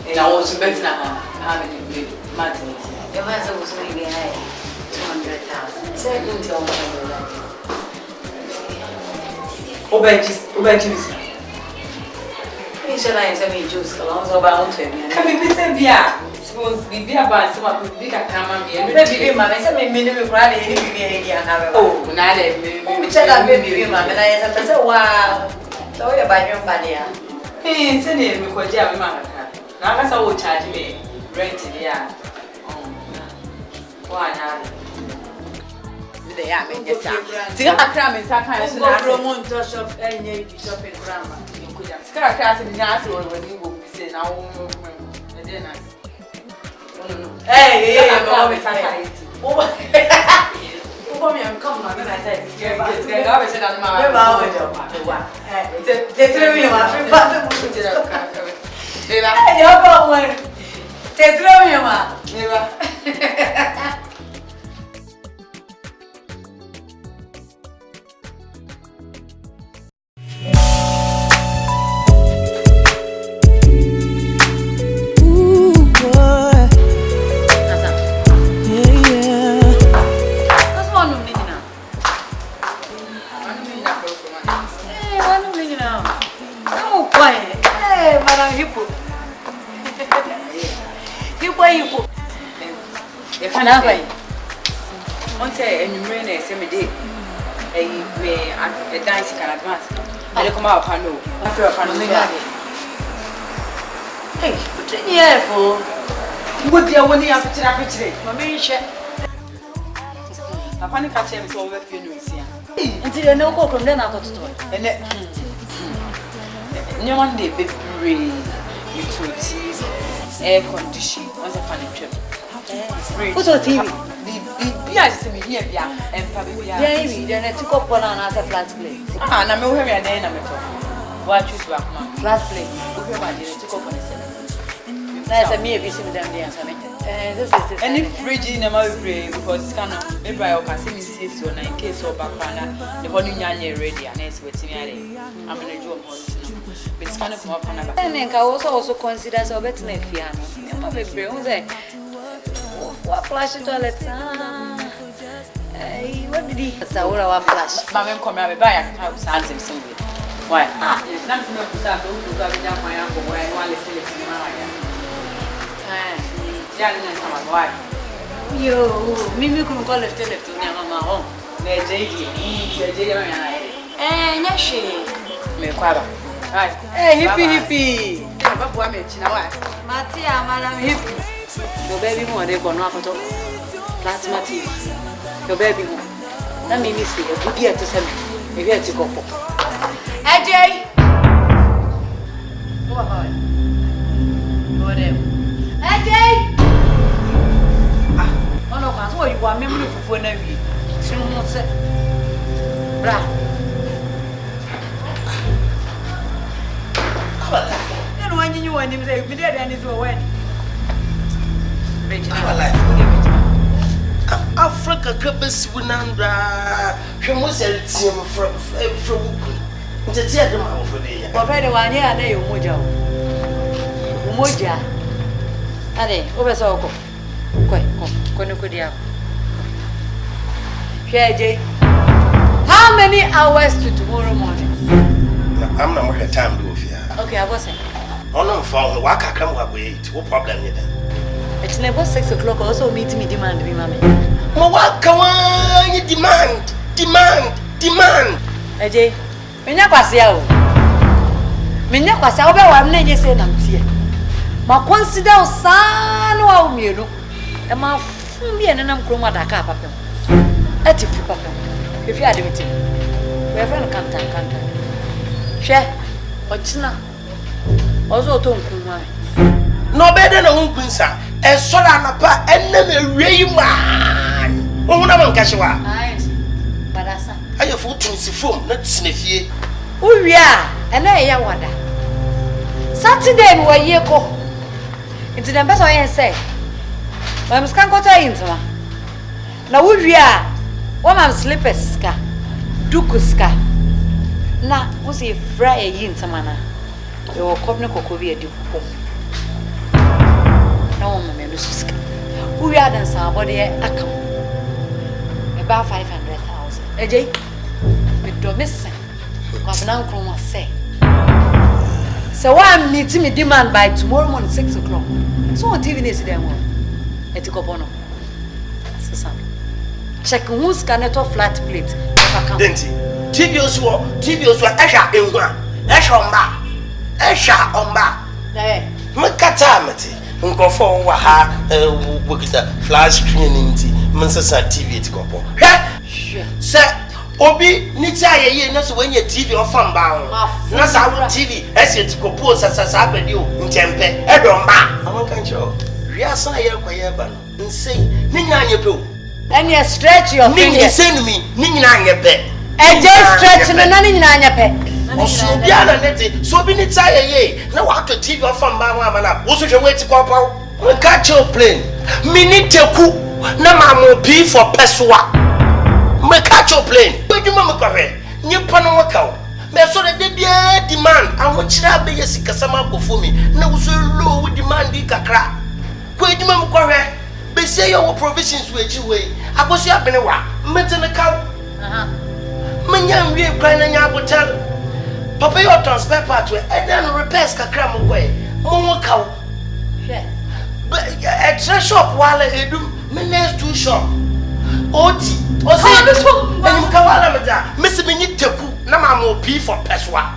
H: And I was bet now. I'm in Martin. Your master was maybe 200,000. Second to Obey. Shall I tell me juice along about him? Can we be beer? Suppose be about some big camera. Maybe my minimum crying and have oh, neither. We check out baby, mamma, and I said, wow. So you're by your body. Hey, send him because you have a man. Now that's all charge me. Rent yeah. Why not? They are making a sound. See, I cram in Saka, so I promote to shop any shopping grammar. Scarcas in the answer when you will be saying, I won't hey, I'm always happy. Oh, I'm coming, I said, I said, I'm one say, and you may say me day. A dance can advance. I come out, I know. After a panel, hey, but 10 years for What dear when you have to try to
D: Mamma share.
H: I panic catch him over funerals here.
D: Until you know go from then I got to talk.
H: And then no one day baby utilities, air condition, was a funny trip.
D: What's on TV?
H: The me here, and probably
D: then I took up one another flat plate.
H: And I'm over here, then I'm what you back,
D: flat plate.
H: Over my dear, took up on the
D: That's a mere visit with them there. This is
H: any fridge in a brain because it's kind of maybe I can see so in case of background. The one you ready and it's waiting. I'm going to do a but it's kind of more fun.
D: And then I also consider so better than piano. I'm a brain. What flash toilet? What did he? That's our flash.
H: Mamma come out by a house and him somewhere. Why? It's not enough to start to go down my uncle where I want to see it in my
D: Yo, Mimi couldn't call it to Mama home.
H: There's hippie.
D: Matia, Madam Hippie. Your baby more, they go not at all. Plasma tea. Your baby more. Let me miss you. Good year to send me. Maybe I to go. Hey, Jay. Go ahead. Go there. Hey, Jay. Oh, no, that's what you want me for never. Bra. Then when you want him to say, "We did and it's away."
E: Africa Cabas Winandra, she was a team from the theatre for the
D: But very one year, they Umoja. Umoja. Ade, Obesoko. Konukudia. Jay. How many hours to tomorrow morning?
E: I'm not her time to fear.
D: Okay, I was saying.
E: Oh, no, for what I come away to what problem you then?
D: It's never 6 o'clock. Also, meet me demand, me, mammy.
E: What come on, you demand.
D: Ajay, Minya Quasia. Minya Quasia, I'm not just saying I'm here. Ma consider son or Miro. And my fumbi and I'm chroma da capa. That's if you papa. If you had it, we have a can't. Share, what's now? Also, don't come.
E: No better than a woman, sir. A solanapa and then a rayman. Oh, no one catch you.
D: But I said,
E: I have food to see phone, not sniffy.
D: oh, yeah, and I wonder. Saturday, we were here. It's the best I say. I'm scanning into her. Now, we are one of slippers, Dukuska. Now, who's a fry in Samana? You will come to Cocovia. No one may lose. We are done somebody account about 500,000. AJ, with domestic, I'm now from say. So I'm meeting me demand by tomorrow morning 6 o'clock. So on TV is there one. Etikobono. Check who's connected flat plate.
E: Denti. TV also Esha Enwa. Esha Omba.
D: There.
E: Makatamati. Nkofo wa ha wokita flash screen nti mensesa TV etikopo.
D: Sure.
E: Se obi ni ti ayeye na so wenye TV ofam ba ho. Na sa wo TV ese etikopo sasa abedi o ntempe edomba. Amon kan cho. Wiasa na ye kwaye ba no. Nsei ni nyanye pe o.
D: And you stretch your fingers.
E: Ni send me ni nyanye pe.
D: And just stretch no na ni nyanye pe.
E: Oso bia na neti so bi ni ti ayeye na wa to TV ofam ba ho amana. Wo so hwe weti kwapaw. Catch your plane. Mini teku na mamu P for peswa. Me catch your plane. Beduma me kware. Nyipa no wakaw. Me so de bia demand. Anwo kira be yesi kasama akofo mi. Na wo so low with demand kakra. Ko eduma me kware. Be say your provisions we eji we. Akoso abene wa. Mete ne kaw. Menya nwie kwan na nya hotel. Papa your transfer part we. And then repairs kakra mo kwe. Mo wakaw. A treasure shop while I do next two shop. Oti, Osi, and you can Miss Minnie Teku, Namamo P for Peswa.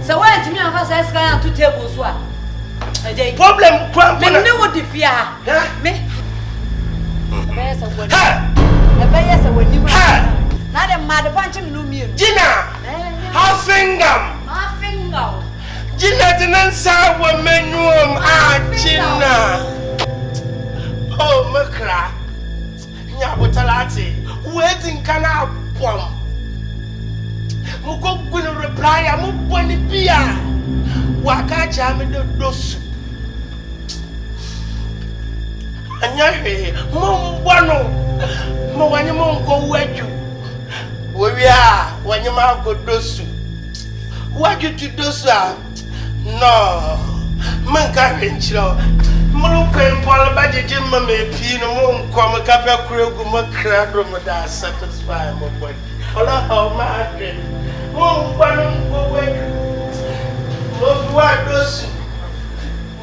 D: So why to me and first ask I to tables what?
E: Problem crap.
D: Me know what the fear. Me. Yes, I would. Yes, I would. Not a mad bunch of new
E: Gina! How finger?
D: My finger.
E: Gina didn't say what menu Gina. Oh, Makra. Yabutalati. Waiting can I bomb? Muko gonna reply, I'm going to be a Waka jam in the dosu. And you're Mom Wano. When you won't go where you. Where we are, when you might go dosu. What you to dosu? No, Mankarincho. Mulupen Palabaji Jim may pin won't come a cup of Kruguma crowd room that satisfy my body. Oh, my dream. Won't go away. Love what does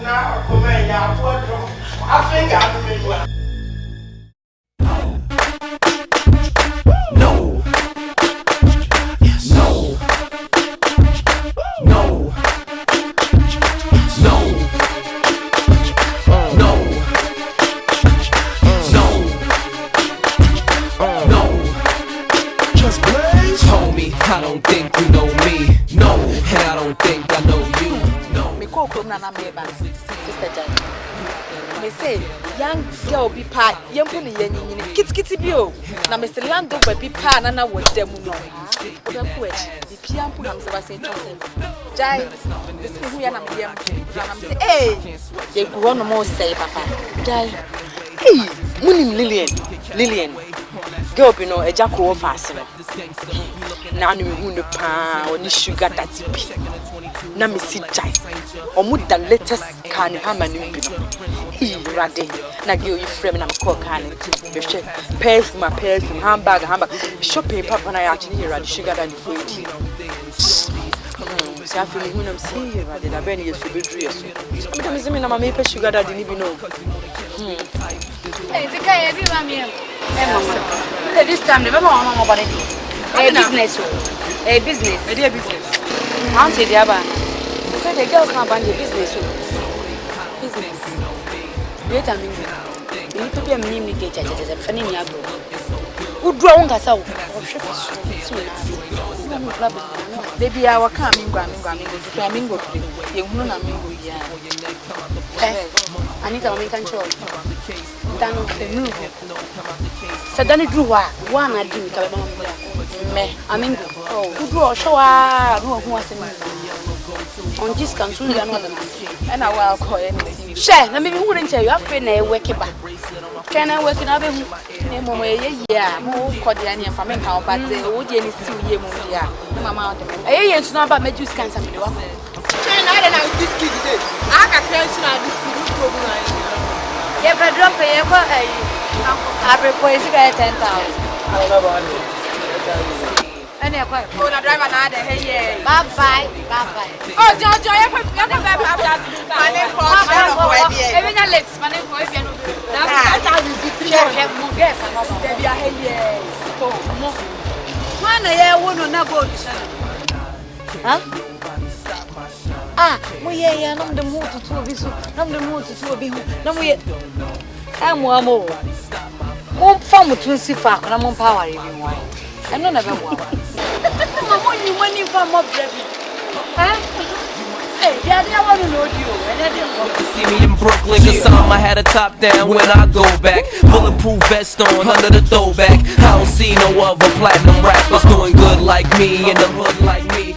E: now come in your wardrobe. I think I'm in well.
G: No. No. No. No. No. No. No. Just blaze. Homie, I don't think you know me. No. And I don't think I know you. No.
H: Me call Nana Meba, Sister Jack. Me say, young girl be pa, young pony, kitty bio. Now, Mr. Lando will be pa, and I was them. No, the piano put on Sebastian Jai, this is who I am. Say, hey, you go no more say, Papa. Jai, hey, Munim Lillian, girl, you know, a jack of fastener. Now, you wound the pa or the sugar that's it. Now, me see Jai, or would the latest can have a new Raddy. Now, give you frame and I'm cooking. Perfume, perfume, handbag, shopping, papa, and I actually hear the sugar than the food. So I feel when I'm seeing you, I did a very useful dress. Because I'm a maple sugar that didn't even know.
K: Hey, the guy, everyone here. This time, never know about it. A business. A business. A dear business. I'll say the other. So the girls can't find a business. Business. Wait a minute. You need to be a mini gate at a funny yabo. Who drowned us out? Baby, our coming, Flamingo. You know, I need to make control. Down of the move. Suddenly drew one I do. I mean, who drew a shower? No one was on this country, you are not and I will call anything. Share, let me wouldn't tell you. I've been a working back. Can I work in other yeah, more cordial for me, but the audience is still here. Mamma, I ain't know about my juice cancer. I don't know this kid today. I can tell you. Yeah, but drop a I propose to get 10,000. I don't know about it. And you're quite going to drive another. Hey, bye bye. Oh, George, you're going to have money for every lips. Money for if you know. One a year won't not go to huh? Ah, we are not the mood to be not the mood to be no we I'm more. Won't farm to see far and I'm on power even why. I don't never want. I'm money for more bread. Hey, yeah, I want to know you.
G: See me in Brooklyn, cause I had a top down when I go back. Bulletproof vest on under the throwback. I don't see no other platinum rappers doing good like me in the hood like me.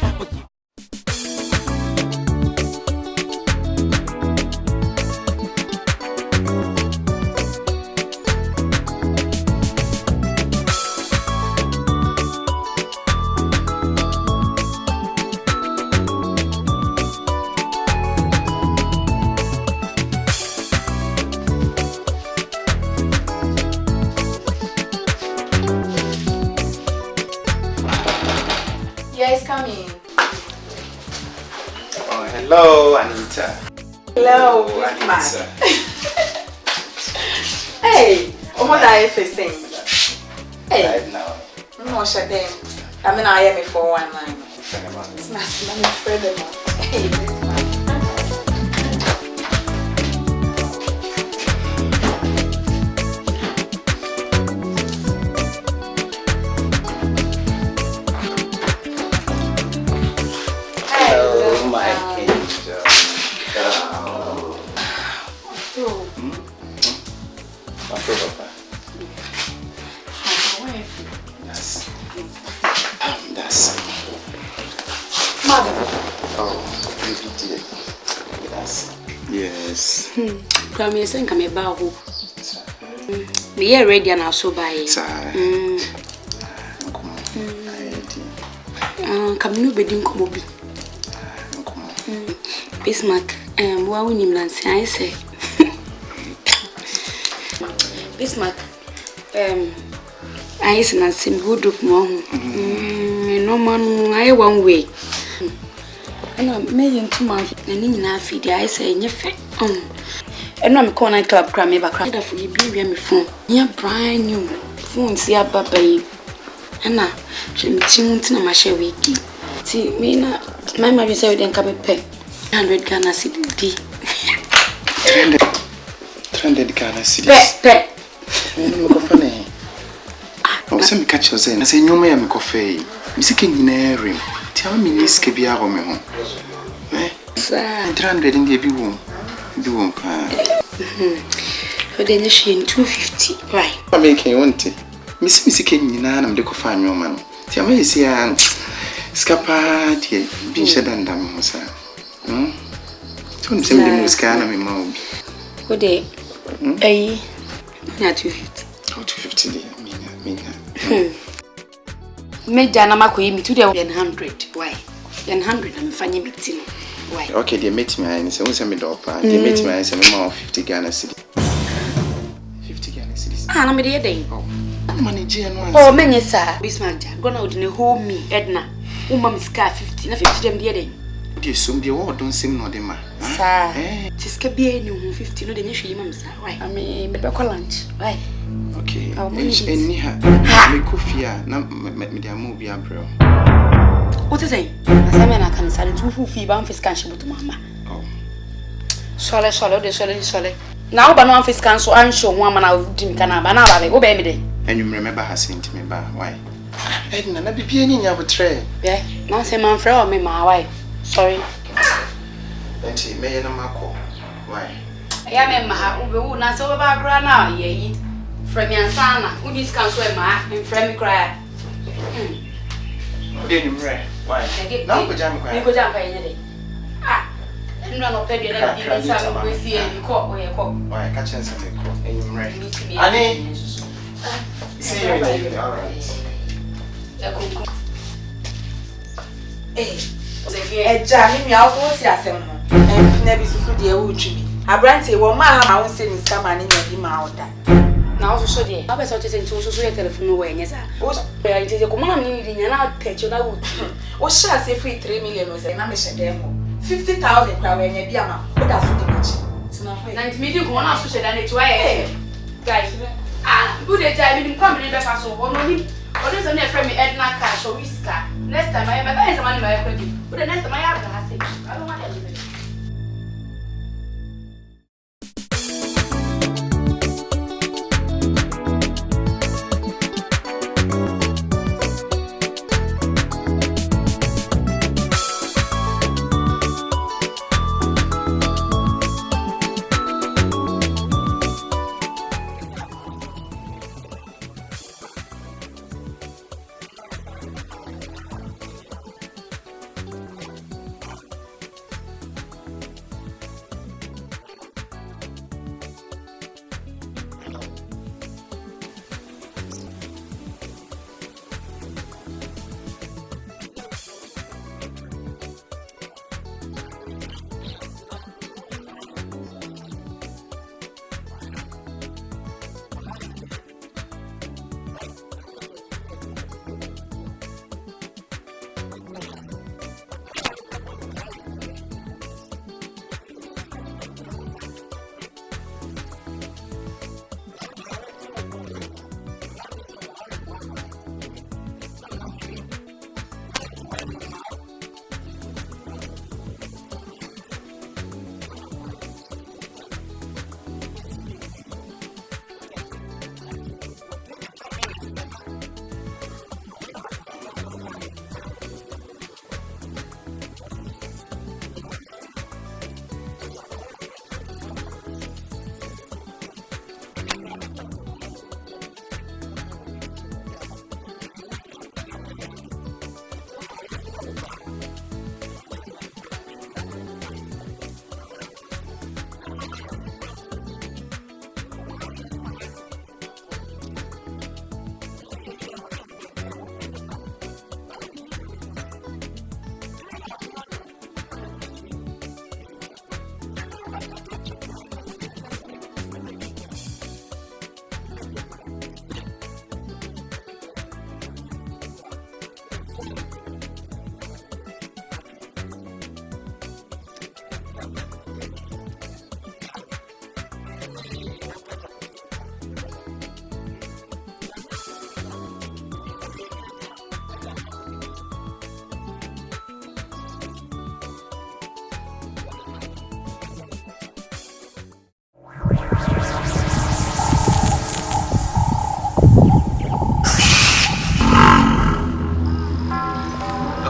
L: Hello, Anita.
H: Hello, Anita. Hey, what are you facing? Hey,
L: right now.
H: No, shut them. I mean, I am 419.
K: Smash, my friend.
L: Hello, my angel. Papa. That's
K: Mother.
L: oh, baby dear. Yes.
K: Come here, send me back. Me are ready and I'll so buy. Come no bedin komobi. Bismarck, wa winim Nancy, I say. Bismarck, I say Nancy good up more. No man, I one way. And I'm making 2 months, and in a feed, I say, in your face. And I'm calling club cram me back for you, be me phone. Yeah, brand new phone, see a baby. And now, she tuned to my share wiki. See, me na my mother said, then come a pay 100 Ghana cedi.
L: 300 Ghana cedis.
K: Pay.
L: No go funny. Oh, some catch us in. I say, no, me coffee. Miss King ring. Tell me, this can be our home. Eh? 300 in the room. Do one.
K: For the nation 250. Right.
L: I'm making one tea. Miss King, you know, I'm the coffee your man. Tell me, see, Scapa, dear, be shed and damn, sir. Don't send them with scan of me, mom.
K: Good day. Eh? Not 250.
L: Oh, 250, dear.
K: Me Jana Makoimi to the 100. Why? 100 I'm finding meeting. Why?
L: Okay, they met me and say, what's a middle part? They met me and say, more 50 Ghana cedi. 50 Ghana cedis.
K: Ah, I'm a day.
L: Oh, manager, no.
K: Oh, many, sir. Bismarck, gone out in a home me, Edna. Umam's car 50, not 50 them the other.
L: Dear, some dear, what don't seem no dema.
K: Sir, this can be any 50, no, the initially, ma'am, sir. Why? I mean, but lunch. Why?
L: Okay,
K: and
L: near coffee, not me, their movie, bro.
K: What is it? I can say 250 bound fish cancel to Mamma.
L: Oh,
K: solid. Now, but no fish cancel, I'm sure one man out Jim Canabana, obey me.
L: And you remember her saying to me, why? Edna, not be peeing your tray.
K: Yeah, now say, man, friend, me, my wife. Sorry.
L: And she may not call. Why?
K: I am a not so about grana, ye. From your son, who is cancel and friend me cry.
L: Didn't you why? Now, go jump.
K: Ah, and run up every day. Some will see and call where you call.
L: Why, catch us and you're right. Annie, see you in the evening, all right.
H: Jamie, me out for Siasem, and never so dear would you be. I branch a woman, I won't say Miss Caman in your demand.
K: Now, so dear, I was talking to a telephone away, yes, I was. I did a command needing an outcatch of that wood. What shall I say? Free 3 million was a mission demo. 50,000 crowd and a diamond. What does it do? 90 million one out to than it way. Guys, good a time in company back so only. What is on your friend Edna Cash or Whisker? Next time I have a money by a credit. But the next time I have to have I don't want to.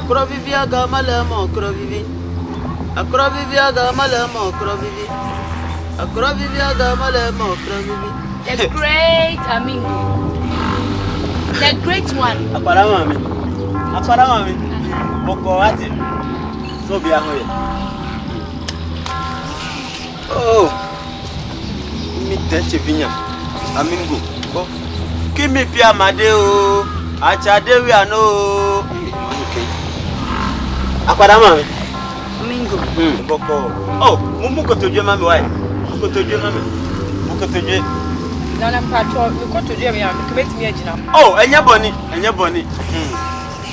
A: Akrovivia gamalemo, crovivi. Akrovivia gamalemo, crovivi. Akrovivia gamalemo, crovivi.
K: The great Amingo. The great one.
M: Aparamami. Boko ati. So be ahoye. Oh. Mi teche vinya. Amingo. Go. Kimi pia made o. Acha dewi ano. Okay. Aparamami.
K: Amingo.
M: Boko. Oh, mumu kotoje mami why? Kotoje mami. Mukotoje.
H: Nana patro, we go to do me am commit me agina.
M: Oh, enya boni.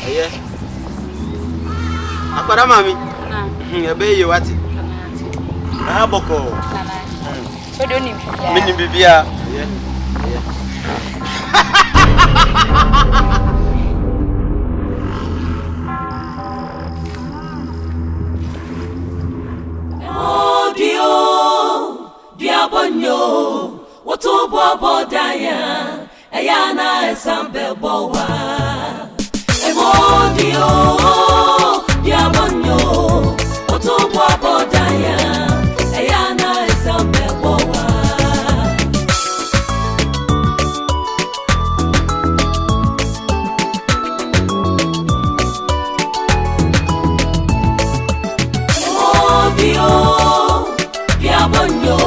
M: Aye. Akwara mami.
K: Na.
M: Ebe ye wati. Ah boko.
K: Nana. So do nim bibia.
M: Mini bibia. Yeah.
N: Odio, diabonyo. Woto bobo daya, ayana esambe bowa. Emodio, diabonyo. Woto bobo daya, ayana esambe bowa. Emodio, diabonyo.